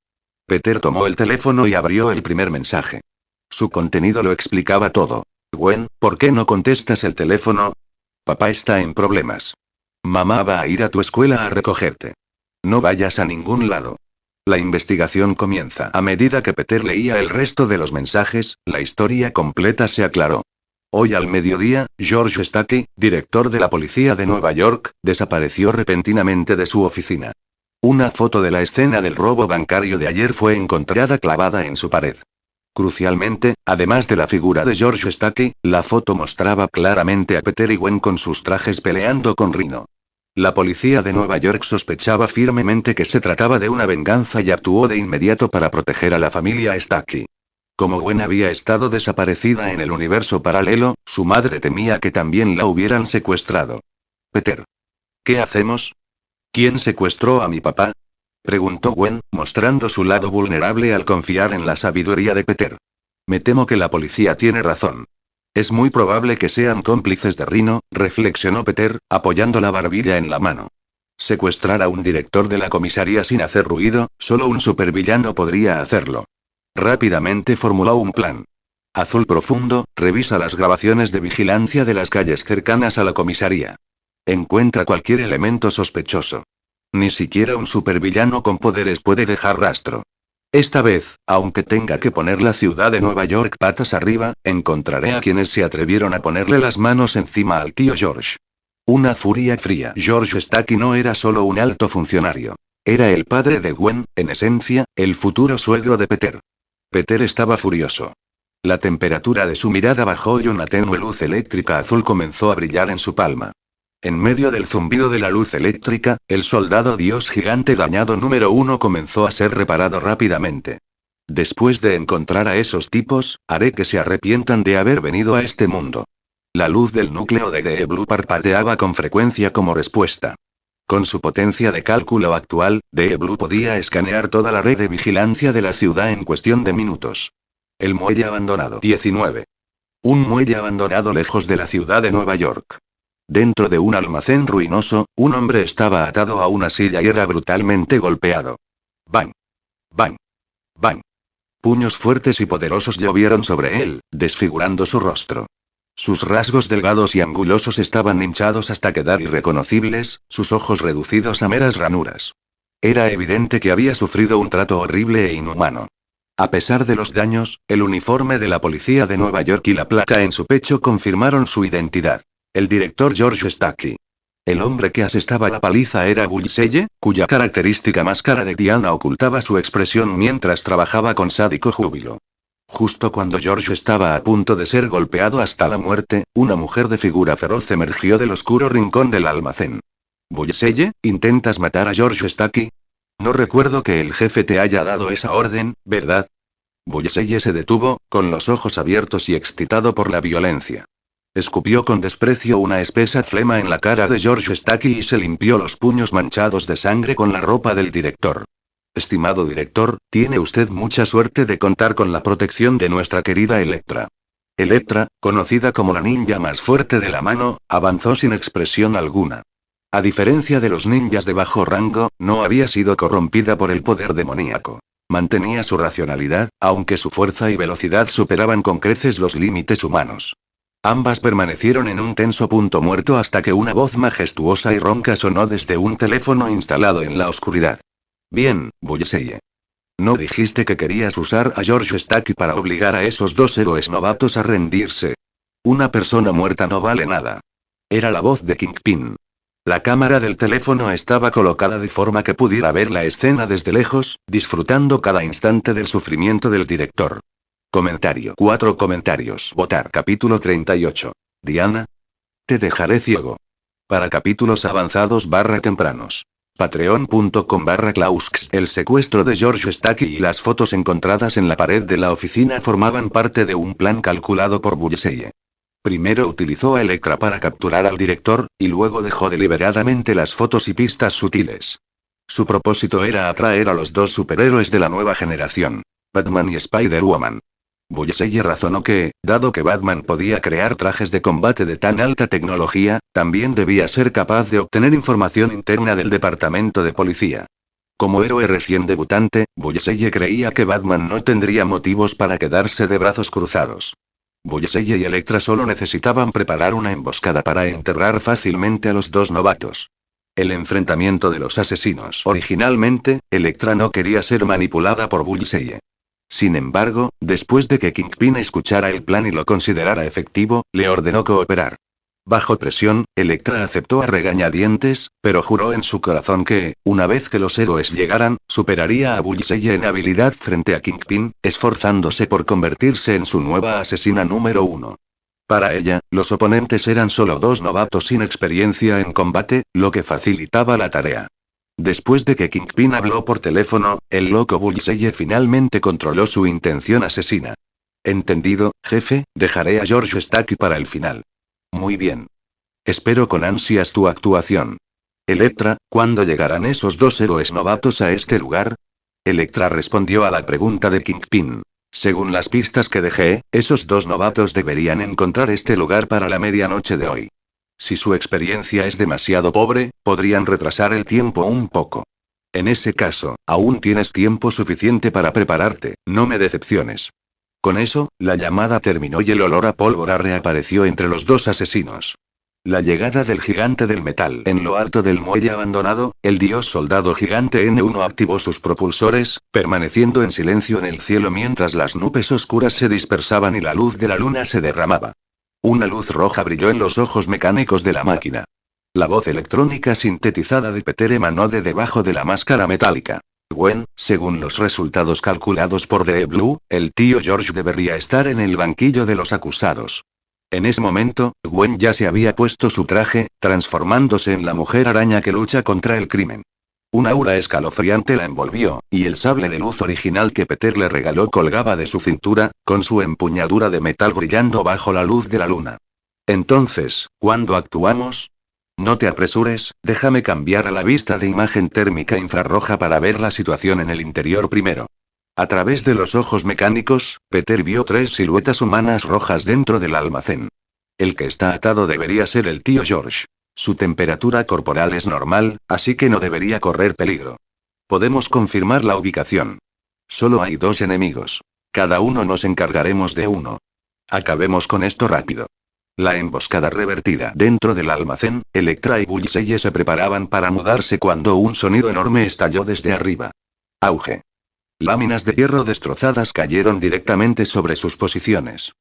Peter tomó el teléfono y abrió el primer mensaje. Su contenido lo explicaba todo. Gwen, ¿por qué no contestas el teléfono? Papá está en problemas. Mamá va a ir a tu escuela a recogerte. No vayas a ningún lado. La investigación comienza. A medida que Peter leía el resto de los mensajes, la historia completa se aclaró. Hoy al mediodía, George Stacy, director de la policía de Nueva York, desapareció repentinamente de su oficina. Una foto de la escena del robo bancario de ayer fue encontrada clavada en su pared. Crucialmente, además de la figura de George Stacy, la foto mostraba claramente a Peter y Gwen con sus trajes peleando con Rhino. La policía de Nueva York sospechaba firmemente que se trataba de una venganza y actuó de inmediato para proteger a la familia Stacy. Como Gwen había estado desaparecida en el universo paralelo, su madre temía que también la hubieran secuestrado. Peter. ¿Qué hacemos? ¿Quién secuestró a mi papá? Preguntó Gwen, mostrando su lado vulnerable al confiar en la sabiduría de Peter. Me temo que la policía tiene razón. Es muy probable que sean cómplices de Rhino, reflexionó Peter, apoyando la barbilla en la mano. Secuestrar a un director de la comisaría sin hacer ruido, solo un supervillano podría hacerlo. Rápidamente formuló un plan. Azul profundo, revisa las grabaciones de vigilancia de las calles cercanas a la comisaría. Encuentra cualquier elemento sospechoso. Ni siquiera un supervillano con poderes puede dejar rastro. Esta vez, aunque tenga que poner la ciudad de Nueva York patas arriba, encontraré a quienes se atrevieron a ponerle las manos encima al tío George. Una furia fría. George Stacky no era solo un alto funcionario. Era el padre de Gwen, en esencia, el futuro suegro de Peter. Peter estaba furioso. La temperatura de su mirada bajó y una tenue luz eléctrica azul comenzó a brillar en su palma. En medio del zumbido de la luz eléctrica, el soldado dios gigante dañado número 1 comenzó a ser reparado rápidamente. Después de encontrar a esos tipos, haré que se arrepientan de haber venido a este mundo. La luz del núcleo de The Blue parpadeaba con frecuencia como respuesta. Con su potencia de cálculo actual, The Blue podía escanear toda la red de vigilancia de la ciudad en cuestión de minutos. El muelle abandonado. 19. Un muelle abandonado lejos de la ciudad de Nueva York. Dentro de un almacén ruinoso, un hombre estaba atado a una silla y era brutalmente golpeado. ¡Bang! ¡Bang! ¡Bang! Puños fuertes y poderosos llovieron sobre él, desfigurando su rostro. Sus rasgos delgados y angulosos estaban hinchados hasta quedar irreconocibles, sus ojos reducidos a meras ranuras. Era evidente que había sufrido un trato horrible e inhumano. A pesar de los daños, el uniforme de la policía de Nueva York y la placa en su pecho confirmaron su identidad. El director George Stacky. El hombre que asestaba la paliza era Bullseye, cuya característica máscara de Diana ocultaba su expresión mientras trabajaba con sádico júbilo. Justo cuando George estaba a punto de ser golpeado hasta la muerte, una mujer de figura feroz emergió del oscuro rincón del almacén. Bullseye, ¿intentas matar a George Stacky? No recuerdo que el jefe te haya dado esa orden, ¿verdad? Bullseye se detuvo, con los ojos abiertos y excitado por la violencia. Escupió con desprecio una espesa flema en la cara de George Stacky y se limpió los puños manchados de sangre con la ropa del director. Estimado director, tiene usted mucha suerte de contar con la protección de nuestra querida Elektra. Elektra, conocida como la ninja más fuerte de la mano, avanzó sin expresión alguna. A diferencia de los ninjas de bajo rango, no había sido corrompida por el poder demoníaco. Mantenía su racionalidad, aunque su fuerza y velocidad superaban con creces los límites humanos. Ambas permanecieron en un tenso punto muerto hasta que una voz majestuosa y ronca sonó desde un teléfono instalado en la oscuridad. Bien, Bullseye. ¿No dijiste que querías usar a George Stacky para obligar a esos dos héroes novatos a rendirse? Una persona muerta no vale nada. Era la voz de Kingpin. La cámara del teléfono estaba colocada de forma que pudiera ver la escena desde lejos, disfrutando cada instante del sufrimiento del director. Comentario. 4 comentarios. Votar. Capítulo 38. Diana. Te dejaré ciego. Para capítulos avanzados /tempranos. Patreon.com/Klausks. El secuestro de George Stacky y las fotos encontradas en la pared de la oficina formaban parte de un plan calculado por Bullseye. Primero utilizó a Elektra para capturar al director, y luego dejó deliberadamente las fotos y pistas sutiles. Su propósito era atraer a los dos superhéroes de la nueva generación, Batman y Spider-Woman. Bullseye razonó que, dado que Batman podía crear trajes de combate de tan alta tecnología, también debía ser capaz de obtener información interna del departamento de policía. Como héroe recién debutante, Bullseye creía que Batman no tendría motivos para quedarse de brazos cruzados. Bullseye y Elektra solo necesitaban preparar una emboscada para enterrar fácilmente a los dos novatos. El enfrentamiento de los asesinos. Originalmente, Elektra no quería ser manipulada por Bullseye. Sin embargo, después de que Kingpin escuchara el plan y lo considerara efectivo, le ordenó cooperar. Bajo presión, Elektra aceptó a regañadientes, pero juró en su corazón que, una vez que los héroes llegaran, superaría a Bullseye en habilidad frente a Kingpin, esforzándose por convertirse en su nueva asesina número 1. Para ella, los oponentes eran solo dos novatos sin experiencia en combate, lo que facilitaba la tarea. Después de que Kingpin habló por teléfono, el loco Bullseye finalmente controló su intención asesina. Entendido, jefe, dejaré a George Stacky para el final. Muy bien. Espero con ansias tu actuación. Elektra, ¿cuándo llegarán esos dos héroes novatos a este lugar? Elektra respondió a la pregunta de Kingpin. Según las pistas que dejé, esos dos novatos deberían encontrar este lugar para la medianoche de hoy. Si su experiencia es demasiado pobre, podrían retrasar el tiempo un poco. En ese caso, aún tienes tiempo suficiente para prepararte, no me decepciones. Con eso, la llamada terminó y el olor a pólvora reapareció entre los dos asesinos. La llegada del gigante del metal en lo alto del muelle abandonado, el dios soldado gigante N1 activó sus propulsores, permaneciendo en silencio en el cielo mientras las nubes oscuras se dispersaban y la luz de la luna se derramaba. Una luz roja brilló en los ojos mecánicos de la máquina. La voz electrónica sintetizada de Peter emanó de debajo de la máscara metálica. Gwen, según los resultados calculados por The Blue, el tío George debería estar en el banquillo de los acusados. En ese momento, Gwen ya se había puesto su traje, transformándose en la mujer araña que lucha contra el crimen. Un aura escalofriante la envolvió, y el sable de luz original que Peter le regaló colgaba de su cintura, con su empuñadura de metal brillando bajo la luz de la luna. Entonces, ¿cuándo actuamos? No te apresures, déjame cambiar a la vista de imagen térmica infrarroja para ver la situación en el interior primero. A través de los ojos mecánicos, Peter vio 3 siluetas humanas rojas dentro del almacén. El que está atado debería ser el tío George. Su temperatura corporal es normal, así que no debería correr peligro. Podemos confirmar la ubicación. Solo hay 2 enemigos. Cada uno nos encargaremos de uno. Acabemos con esto rápido. La emboscada revertida dentro del almacén, Elektra y Bullseye se preparaban para mudarse cuando un sonido enorme estalló desde arriba. Auge. Láminas de hierro destrozadas cayeron directamente sobre sus posiciones.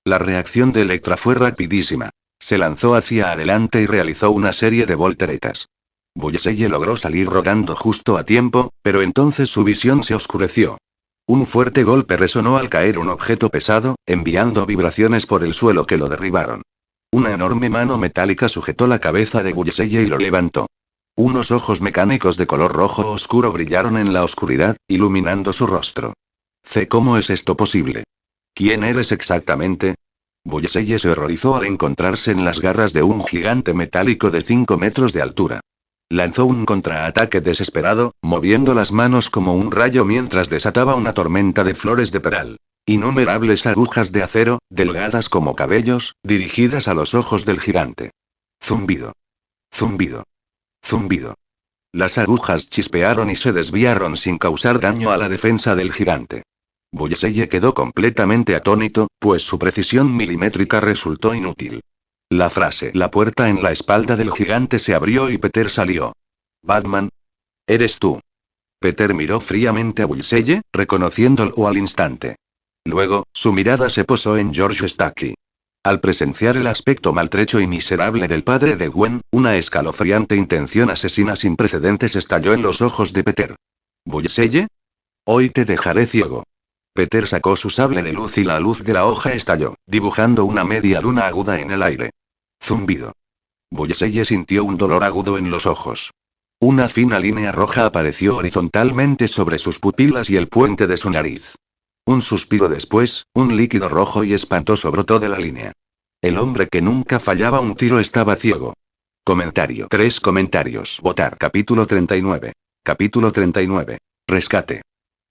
La reacción de Elektra fue rapidísima. Se lanzó hacia adelante y realizó una serie de volteretas. Bullseye logró salir rodando justo a tiempo, pero entonces su visión se oscureció. Un fuerte golpe resonó al caer un objeto pesado, enviando vibraciones por el suelo que lo derribaron. Una enorme mano metálica sujetó la cabeza de Bullseye y lo levantó. Unos ojos mecánicos de color rojo oscuro brillaron en la oscuridad, iluminando su rostro. ¿Cómo es esto posible? ¿Quién eres exactamente? Bullseye se horrorizó al encontrarse en las garras de un gigante metálico de 5 metros de altura. Lanzó un contraataque desesperado, moviendo las manos como un rayo mientras desataba una tormenta de flores de peral. Innumerables agujas de acero, delgadas como cabellos, dirigidas a los ojos del gigante. Zumbido. Zumbido. Zumbido. Las agujas chispearon y se desviaron sin causar daño a la defensa del gigante. Bullseye quedó completamente atónito, pues su precisión milimétrica resultó inútil. La frase "la puerta en la espalda del gigante" se abrió y Peter salió. «Batman. ¿Eres tú?» Peter miró fríamente a Bullseye, reconociéndolo al instante. Luego, su mirada se posó en George Stacky. Al presenciar el aspecto maltrecho y miserable del padre de Gwen, una escalofriante intención asesina sin precedentes estalló en los ojos de Peter. «¿Bullseye? Hoy te dejaré ciego». Peter sacó su sable de luz y la luz de la hoja estalló, dibujando una media luna aguda en el aire. Zumbido. Bullseye sintió un dolor agudo en los ojos. Una fina línea roja apareció horizontalmente sobre sus pupilas y el puente de su nariz. Un suspiro después, un líquido rojo y espantoso brotó de la línea. El hombre que nunca fallaba un tiro estaba ciego. Comentario. 3 comentarios. Votar. Capítulo 39. Capítulo 39. Rescate.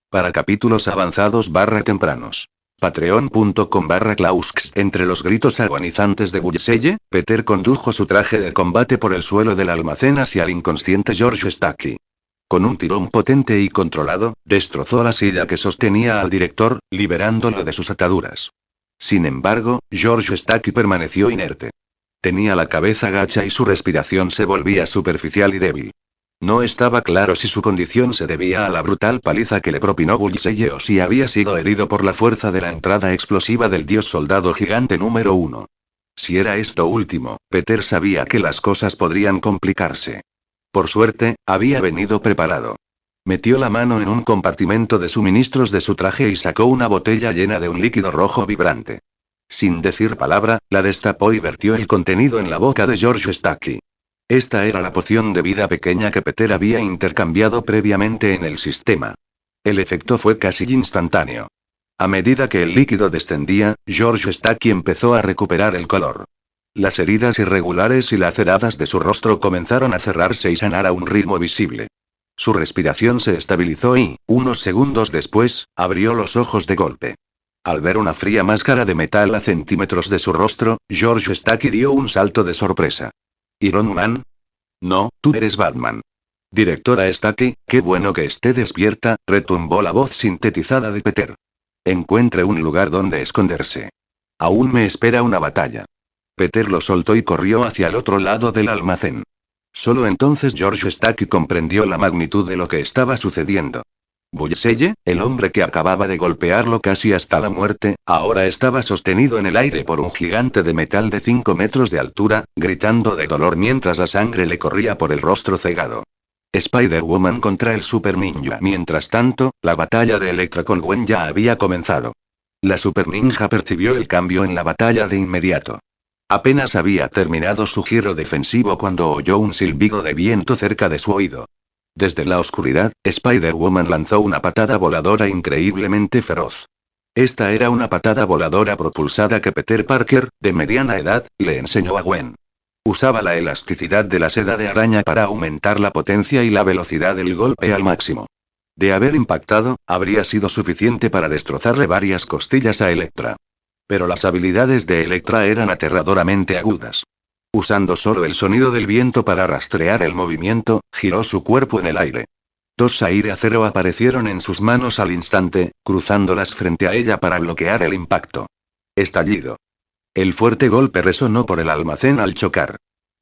Para capítulos avanzados /tempranos. Patreon.com/Klausks. Entre los gritos agonizantes de Bullseye, Peter condujo su traje de combate por el suelo del almacén hacia el inconsciente George Stacky. Con un tirón potente y controlado, destrozó la silla que sostenía al director, liberándolo de sus ataduras. Sin embargo, George Stacky permaneció inerte. Tenía la cabeza gacha y su respiración se volvía superficial y débil. No estaba claro si su condición se debía a la brutal paliza que le propinó Bullseye o si había sido herido por la fuerza de la entrada explosiva del dios soldado gigante número 1. Si era esto último, Peter sabía que las cosas podrían complicarse. Por suerte, había venido preparado. Metió la mano en un compartimento de suministros de su traje y sacó una botella llena de un líquido rojo vibrante. Sin decir palabra, la destapó y vertió el contenido en la boca de George Stacky. Esta era la poción de vida pequeña que Peter había intercambiado previamente en el sistema. El efecto fue casi instantáneo. A medida que el líquido descendía, George Stacky empezó a recuperar el color. Las heridas irregulares y laceradas de su rostro comenzaron a cerrarse y sanar a un ritmo visible. Su respiración se estabilizó y, unos segundos después, abrió los ojos de golpe. Al ver una fría máscara de metal a centímetros de su rostro, George Stacky dio un salto de sorpresa. ¿Iron Man? No, tú eres Batman. Directora Stacky, qué bueno que esté despierta, retumbó la voz sintetizada de Peter. Encuentre un lugar donde esconderse. Aún me espera una batalla. Peter lo soltó y corrió hacia el otro lado del almacén. Solo entonces George Stacky comprendió la magnitud de lo que estaba sucediendo. Bullseye, el hombre que acababa de golpearlo casi hasta la muerte, ahora estaba sostenido en el aire por un gigante de metal de 5 metros de altura, gritando de dolor mientras la sangre le corría por el rostro cegado. Spider-Woman contra el Super Ninja. Mientras tanto, la batalla de Elektra con Gwen ya había comenzado. La Super Ninja percibió el cambio en la batalla de inmediato. Apenas había terminado su giro defensivo cuando oyó un silbido de viento cerca de su oído. Desde la oscuridad, Spider-Woman lanzó una patada voladora increíblemente feroz. Esta era una patada voladora propulsada que Peter Parker, de mediana edad, le enseñó a Gwen. Usaba la elasticidad de la seda de araña para aumentar la potencia y la velocidad del golpe al máximo. De haber impactado, habría sido suficiente para destrozarle varias costillas a Elektra. Pero las habilidades de Elektra eran aterradoramente agudas. Usando solo el sonido del viento para rastrear el movimiento, giró su cuerpo en el aire. 2 aire acero aparecieron en sus manos al instante, cruzándolas frente a ella para bloquear el impacto. Estallido. El fuerte golpe resonó por el almacén al chocar.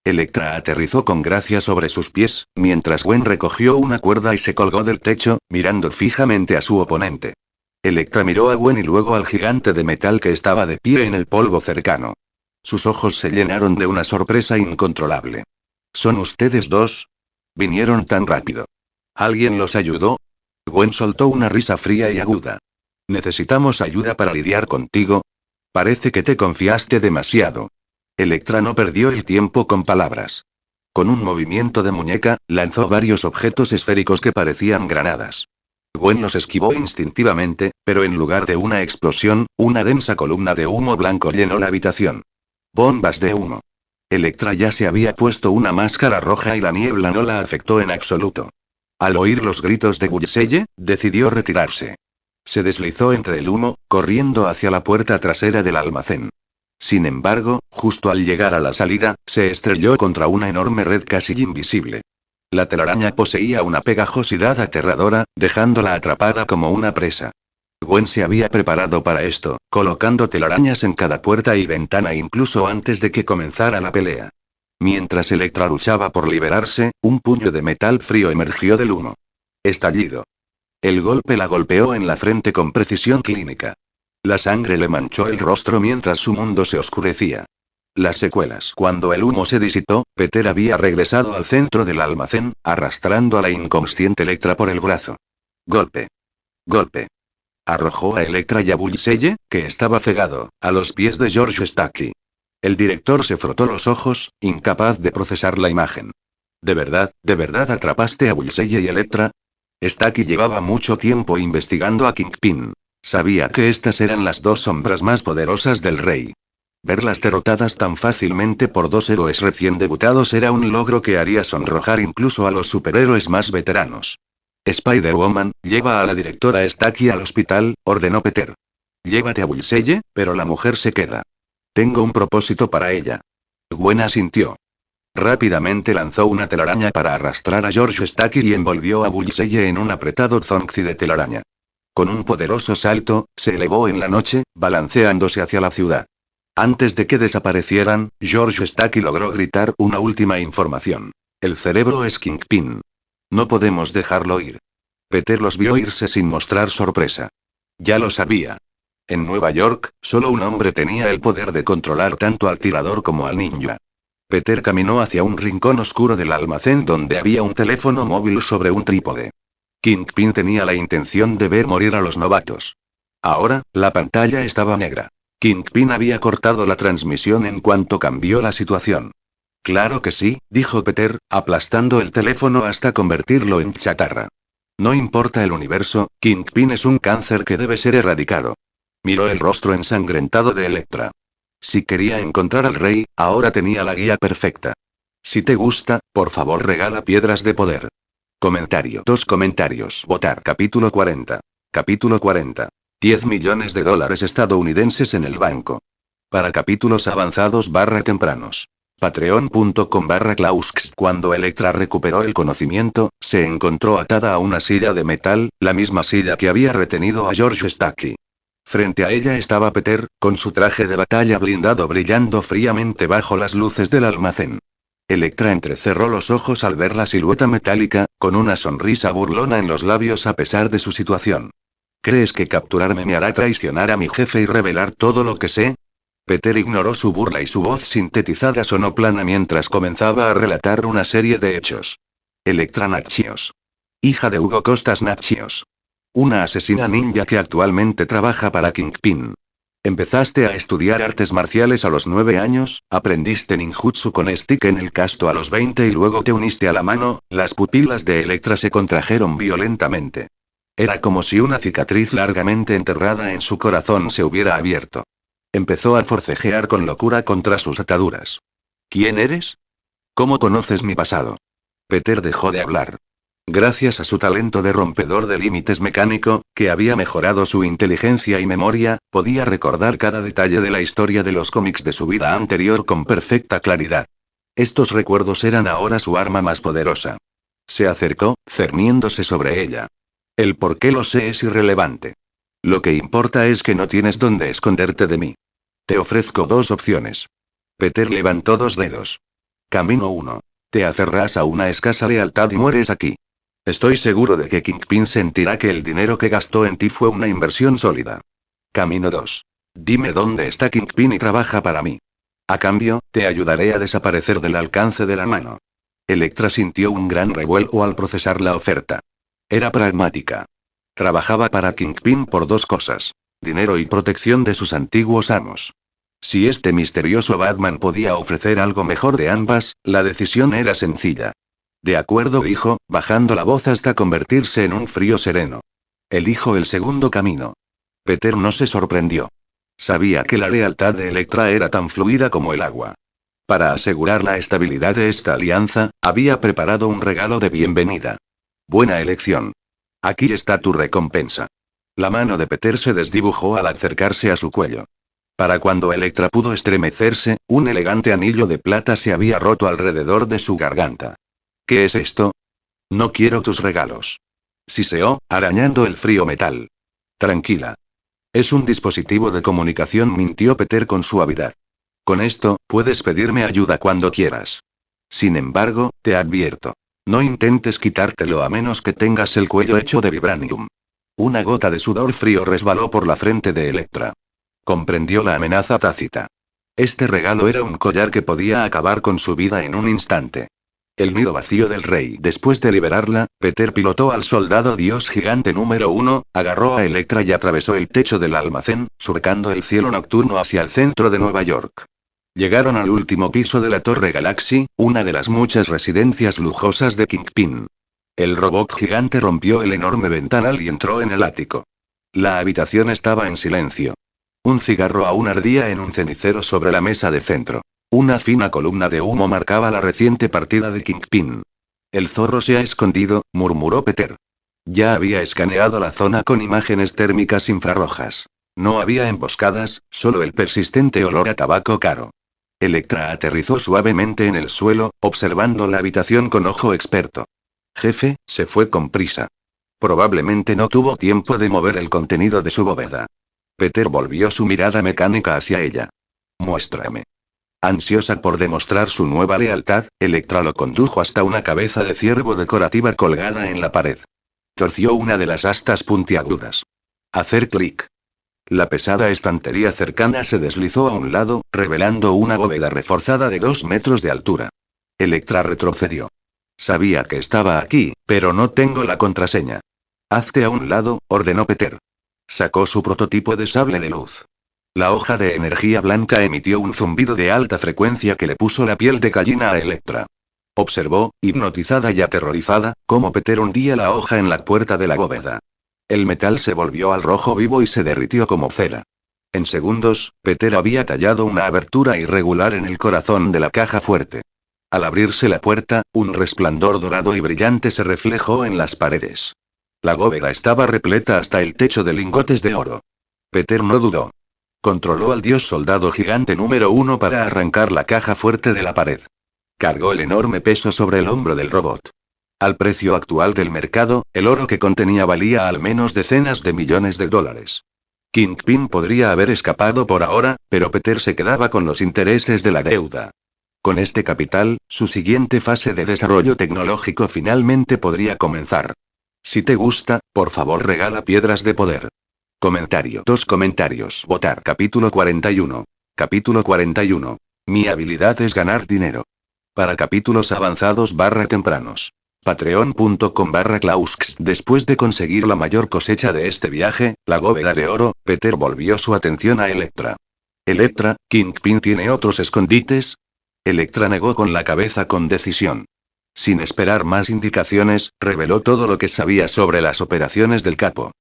Elektra aterrizó con gracia sobre sus pies, mientras Gwen recogió una cuerda y se colgó del techo, mirando fijamente a su oponente. Elektra miró a Gwen y luego al gigante de metal que estaba de pie en el polvo cercano. Sus ojos se llenaron de una sorpresa incontrolable. ¿Son ustedes dos? ¿Vinieron tan rápido? ¿Alguien los ayudó? Gwen soltó una risa fría y aguda. ¿Necesitamos ayuda para lidiar contigo? Parece que te confiaste demasiado. Elektra no perdió el tiempo con palabras. Con un movimiento de muñeca, lanzó varios objetos esféricos que parecían granadas. Gwen los esquivó instintivamente, pero en lugar de una explosión, una densa columna de humo blanco llenó la habitación. Bombas de humo. Elektra ya se había puesto una máscara roja y la niebla no la afectó en absoluto. Al oír los gritos de Bullseye, decidió retirarse. Se deslizó entre el humo, corriendo hacia la puerta trasera del almacén. Sin embargo, justo al llegar a la salida, se estrelló contra una enorme red casi invisible. La telaraña poseía una pegajosidad aterradora, dejándola atrapada como una presa. Gwen se había preparado para esto, colocando telarañas en cada puerta y ventana incluso antes de que comenzara la pelea. Mientras Elektra luchaba por liberarse, un puño de metal frío emergió del humo. Estallido. El golpe la golpeó en la frente con precisión clínica. La sangre le manchó el rostro mientras su mundo se oscurecía. Las secuelas. Cuando el humo se disipó, Peter había regresado al centro del almacén, arrastrando a la inconsciente Elektra por el brazo. Golpe. Golpe. Arrojó a Elektra y a Bullseye, que estaba cegado, a los pies de George Stacky. El director se frotó los ojos, incapaz de procesar la imagen. ¿De verdad atrapaste a Bullseye y Elektra? Stacky llevaba mucho tiempo investigando a Kingpin. Sabía que estas eran las 2 sombras más poderosas del rey. Verlas derrotadas tan fácilmente por 2 héroes recién debutados era un logro que haría sonrojar incluso a los superhéroes más veteranos. Spider-Woman, lleva a la directora Stacky al hospital, ordenó Peter. Llévate a Bullseye, pero la mujer se queda. Tengo un propósito para ella. Gwen asintió. Rápidamente lanzó una telaraña para arrastrar a George Stacky y envolvió a Bullseye en un apretado zonzi de telaraña. Con un poderoso salto, se elevó en la noche, balanceándose hacia la ciudad. Antes de que desaparecieran, George Stacky logró gritar una última información. El cerebro es Kingpin. No podemos dejarlo ir. Peter los vio irse sin mostrar sorpresa. Ya lo sabía. En Nueva York, solo un hombre tenía el poder de controlar tanto al tirador como al ninja. Peter caminó hacia un rincón oscuro del almacén donde había un teléfono móvil sobre un trípode. Kingpin tenía la intención de ver morir a los novatos. Ahora, la pantalla estaba negra. Kingpin había cortado la transmisión en cuanto cambió la situación. Claro que sí, dijo Peter, aplastando el teléfono hasta convertirlo en chatarra. No importa el universo, Kingpin es un cáncer que debe ser erradicado. Miró el rostro ensangrentado de Elektra. Si quería encontrar al rey, ahora tenía la guía perfecta. Si te gusta, por favor regala piedras de poder. Comentario. 2 comentarios. Votar. Capítulo 40. Capítulo 40. $10 millones estadounidenses en el banco. Para capítulos avanzados tempranos. Patreon.com/Klausks. Cuando Elektra recuperó el conocimiento, se encontró atada a una silla de metal, la misma silla que había retenido a George Stacky. Frente a ella estaba Peter, con su traje de batalla blindado brillando fríamente bajo las luces del almacén. Elektra entrecerró los ojos al ver la silueta metálica, con una sonrisa burlona en los labios a pesar de su situación. ¿Crees que capturarme me hará traicionar a mi jefe y revelar todo lo que sé? Peter ignoró su burla y su voz sintetizada sonó plana mientras comenzaba a relatar una serie de hechos. Elektra Natchios. Hija de Hugo Costas Natchios. Una asesina ninja que actualmente trabaja para Kingpin. Empezaste a estudiar artes marciales a los 9 años, aprendiste ninjutsu con stick en el casto a los 20 y luego te uniste a la mano. Las pupilas de Elektra se contrajeron violentamente. Era como si una cicatriz largamente enterrada en su corazón se hubiera abierto. Empezó a forcejear con locura contra sus ataduras. ¿Quién eres? ¿Cómo conoces mi pasado? Peter dejó de hablar. Gracias a su talento de rompedor de límites mecánico, que había mejorado su inteligencia y memoria, podía recordar cada detalle de la historia de los cómics de su vida anterior con perfecta claridad. Estos recuerdos eran ahora su arma más poderosa. Se acercó, cerniéndose sobre ella. El por qué lo sé es irrelevante. Lo que importa es que no tienes dónde esconderte de mí. Te ofrezco 2 opciones. Peter levantó 2 dedos. Camino 1. Te aferras a una escasa lealtad y mueres aquí. Estoy seguro de que Kingpin sentirá que el dinero que gastó en ti fue una inversión sólida. Camino 2. Dime dónde está Kingpin y trabaja para mí. A cambio, te ayudaré a desaparecer del alcance de la mano. Elektra sintió un gran revuelo al procesar la oferta. Era pragmática. Trabajaba para Kingpin por 2 cosas: dinero y protección de sus antiguos amos. Si este misterioso Batman podía ofrecer algo mejor de ambas, la decisión era sencilla. De acuerdo, dijo, bajando la voz hasta convertirse en un frío sereno. Elijo el segundo camino. Peter no se sorprendió. Sabía que la lealtad de Elektra era tan fluida como el agua. Para asegurar la estabilidad de esta alianza, había preparado un regalo de bienvenida. Buena elección. Aquí está tu recompensa. La mano de Peter se desdibujó al acercarse a su cuello. Para cuando Elektra pudo estremecerse, un elegante anillo de plata se había roto alrededor de su garganta. ¿Qué es esto? No quiero tus regalos. Siseó, arañando el frío metal. Tranquila. Es un dispositivo de comunicación, mintió Peter con suavidad. Con esto, puedes pedirme ayuda cuando quieras. Sin embargo, te advierto. No intentes quitártelo a menos que tengas el cuello hecho de vibranium. Una gota de sudor frío resbaló por la frente de Elektra. Comprendió la amenaza tácita. Este regalo era un collar que podía acabar con su vida en un instante. El nido vacío del rey. Después de liberarla, Peter pilotó al soldado dios gigante número 1, agarró a Elektra y atravesó el techo del almacén, surcando el cielo nocturno hacia el centro de Nueva York. Llegaron al último piso de la Torre Galaxy, una de las muchas residencias lujosas de Kingpin. El robot gigante rompió el enorme ventanal y entró en el ático. La habitación estaba en silencio. Un cigarro aún ardía en un cenicero sobre la mesa de centro. Una fina columna de humo marcaba la reciente partida de Kingpin. El zorro se ha escondido, murmuró Peter. Ya había escaneado la zona con imágenes térmicas infrarrojas. No había emboscadas, solo el persistente olor a tabaco caro. Elektra aterrizó suavemente en el suelo, observando la habitación con ojo experto. Jefe, se fue con prisa. Probablemente no tuvo tiempo de mover el contenido de su bóveda. Peter volvió su mirada mecánica hacia ella. Muéstrame. Ansiosa por demostrar su nueva lealtad, Elektra lo condujo hasta una cabeza de ciervo decorativa colgada en la pared. Torció una de las astas puntiagudas. Hacer clic. La pesada estantería cercana se deslizó a un lado, revelando una bóveda reforzada de 2 metros de altura. Elektra retrocedió. Sabía que estaba aquí, pero no tengo la contraseña. Hazte a un lado, ordenó Peter. Sacó su prototipo de sable de luz. La hoja de energía blanca emitió un zumbido de alta frecuencia que le puso la piel de gallina a Elektra. Observó, hipnotizada y aterrorizada, cómo Peter hundía la hoja en la puerta de la bóveda. El metal se volvió al rojo vivo y se derritió como cera. En segundos, Peter había tallado una abertura irregular en el corazón de la caja fuerte. Al abrirse la puerta, un resplandor dorado y brillante se reflejó en las paredes. La bóveda estaba repleta hasta el techo de lingotes de oro. Peter no dudó. Controló al dios soldado gigante número 1 para arrancar la caja fuerte de la pared. Cargó el enorme peso sobre el hombro del robot. Al precio actual del mercado, el oro que contenía valía al menos decenas de millones de dólares. Kingpin podría haber escapado por ahora, pero Peter se quedaba con los intereses de la deuda. Con este capital, su siguiente fase de desarrollo tecnológico finalmente podría comenzar. Si te gusta, por favor regala piedras de poder. Comentario. 2 comentarios. Votar. Capítulo 41. Capítulo 41. Mi habilidad es ganar dinero. Para capítulos avanzados /tempranos. Patreon.com/Klausks. Después de conseguir la mayor cosecha de este viaje, la bóveda de oro, Peter volvió su atención a Elektra. Elektra, ¿Kingpin tiene otros escondites? Elektra negó con la cabeza con decisión. Sin esperar más indicaciones, reveló todo lo que sabía sobre las operaciones del capo.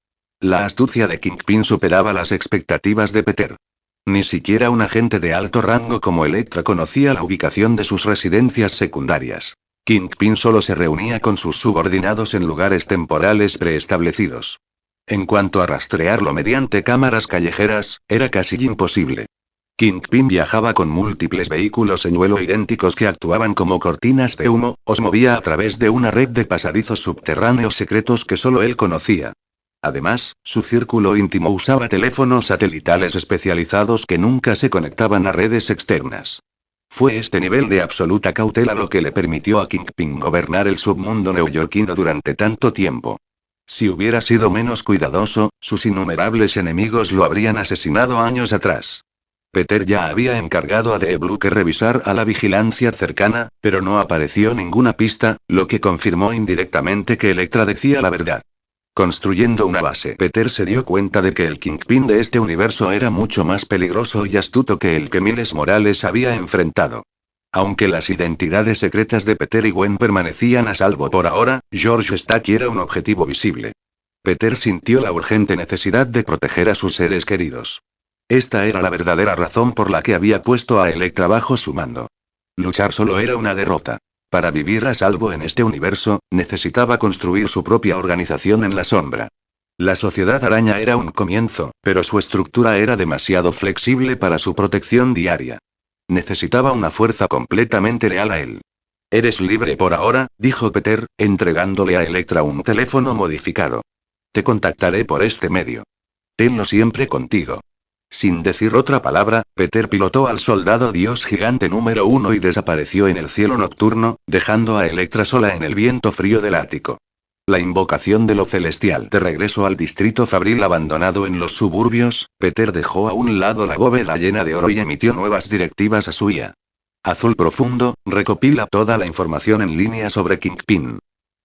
La astucia de Kingpin superaba las expectativas de Peter. Ni siquiera un agente de alto rango como Elektra conocía la ubicación de sus residencias secundarias. Kingpin solo se reunía con sus subordinados en lugares temporales preestablecidos. En cuanto a rastrearlo mediante cámaras callejeras, era casi imposible. Kingpin viajaba con múltiples vehículos en vuelo idénticos que actuaban como cortinas de humo, o se movía a través de una red de pasadizos subterráneos secretos que solo él conocía. Además, su círculo íntimo usaba teléfonos satelitales especializados que nunca se conectaban a redes externas. Fue este nivel de absoluta cautela lo que le permitió a Kingpin gobernar el submundo neoyorquino durante tanto tiempo. Si hubiera sido menos cuidadoso, sus innumerables enemigos lo habrían asesinado años atrás. Peter ya había encargado a The Blue que revisara la vigilancia cercana, pero no apareció ninguna pista, lo que confirmó indirectamente que Elektra decía la verdad. Construyendo una base, Peter se dio cuenta de que el Kingpin de este universo era mucho más peligroso y astuto que el que Miles Morales había enfrentado. Aunque las identidades secretas de Peter y Gwen permanecían a salvo por ahora, George Stack era un objetivo visible. Peter sintió la urgente necesidad de proteger a sus seres queridos. Esta era la verdadera razón por la que había puesto a Elektra bajo su mando. Luchar solo era una derrota. Para vivir a salvo en este universo, necesitaba construir su propia organización en la sombra. La Sociedad Araña era un comienzo, pero su estructura era demasiado flexible para su protección diaria. Necesitaba una fuerza completamente leal a él. Eres libre por ahora, dijo Peter, entregándole a Elektra un teléfono modificado. Te contactaré por este medio. Tenlo siempre contigo. Sin decir otra palabra, Peter pilotó al soldado dios gigante número 1 y desapareció en el cielo nocturno, dejando a Elektra sola en el viento frío del ático. La invocación de lo celestial. De regreso al distrito fabril abandonado en los suburbios, Peter dejó a un lado la bóveda llena de oro y emitió nuevas directivas a su IA. Azul profundo, recopila toda la información en línea sobre Kingpin.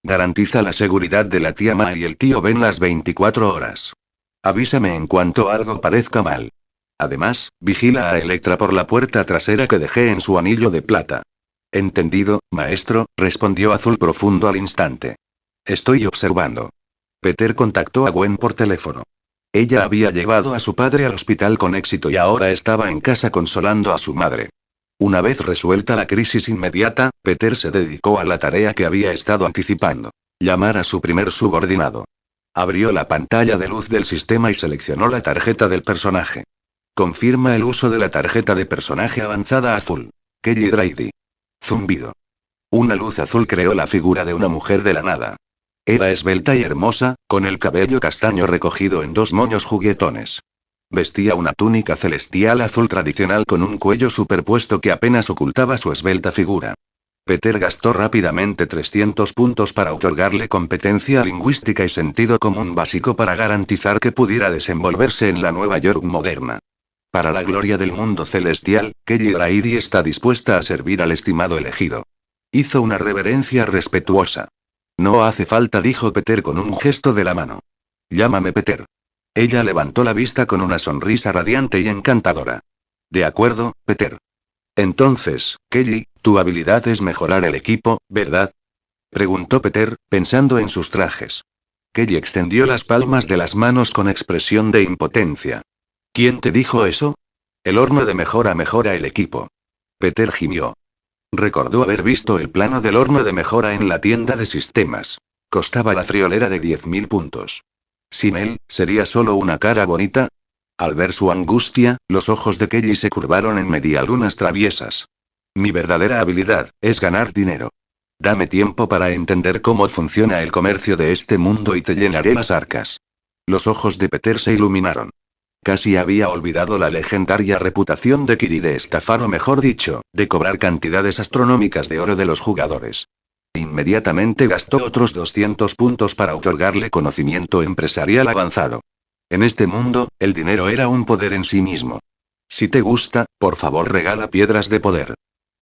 Garantiza la seguridad de la tía Ma y el tío Ben las 24 horas. Avísame en cuanto algo parezca mal. Además, vigila a Elektra por la puerta trasera que dejé en su anillo de plata. Entendido, maestro, respondió Azul profundo al instante. Estoy observando. Peter contactó a Gwen por teléfono. Ella había llevado a su padre al hospital con éxito y ahora estaba en casa consolando a su madre. Una vez resuelta la crisis inmediata, Peter se dedicó a la tarea que había estado anticipando. Llamar a su primer subordinado. Abrió la pantalla de luz del sistema y seleccionó la tarjeta del personaje. Confirma el uso de la tarjeta de personaje avanzada azul. Kelly Grady. Zumbido. Una luz azul creó la figura de una mujer de la nada. Era esbelta y hermosa, con el cabello castaño recogido en 2 moños juguetones. Vestía una túnica celestial azul tradicional con un cuello superpuesto que apenas ocultaba su esbelta figura. Peter gastó rápidamente 300 puntos para otorgarle competencia lingüística y sentido común básico para garantizar que pudiera desenvolverse en la Nueva York moderna. Para la gloria del mundo celestial, Kelly Grady está dispuesta a servir al estimado elegido. Hizo una reverencia respetuosa. No hace falta, dijo Peter con un gesto de la mano. Llámame Peter. Ella levantó la vista con una sonrisa radiante y encantadora. De acuerdo, Peter. Entonces, Kelly, tu habilidad es mejorar el equipo, ¿verdad? Preguntó Peter, pensando en sus trajes. Kelly extendió las palmas de las manos con expresión de impotencia. ¿Quién te dijo eso? El horno de mejora mejora el equipo. Peter gimió. Recordó haber visto el plano del horno de mejora en la tienda de sistemas. Costaba la friolera de 10.000 puntos. Sin él, ¿sería solo una cara bonita? Al ver su angustia, los ojos de Kelly se curvaron en medialunas traviesas. Mi verdadera habilidad es ganar dinero. Dame tiempo para entender cómo funciona el comercio de este mundo y te llenaré las arcas. Los ojos de Peter se iluminaron. Casi había olvidado la legendaria reputación de Kiri de estafar o mejor dicho, de cobrar cantidades astronómicas de oro de los jugadores. Inmediatamente gastó otros 200 puntos para otorgarle conocimiento empresarial avanzado. En este mundo, el dinero era un poder en sí mismo. Si te gusta, por favor regala piedras de poder.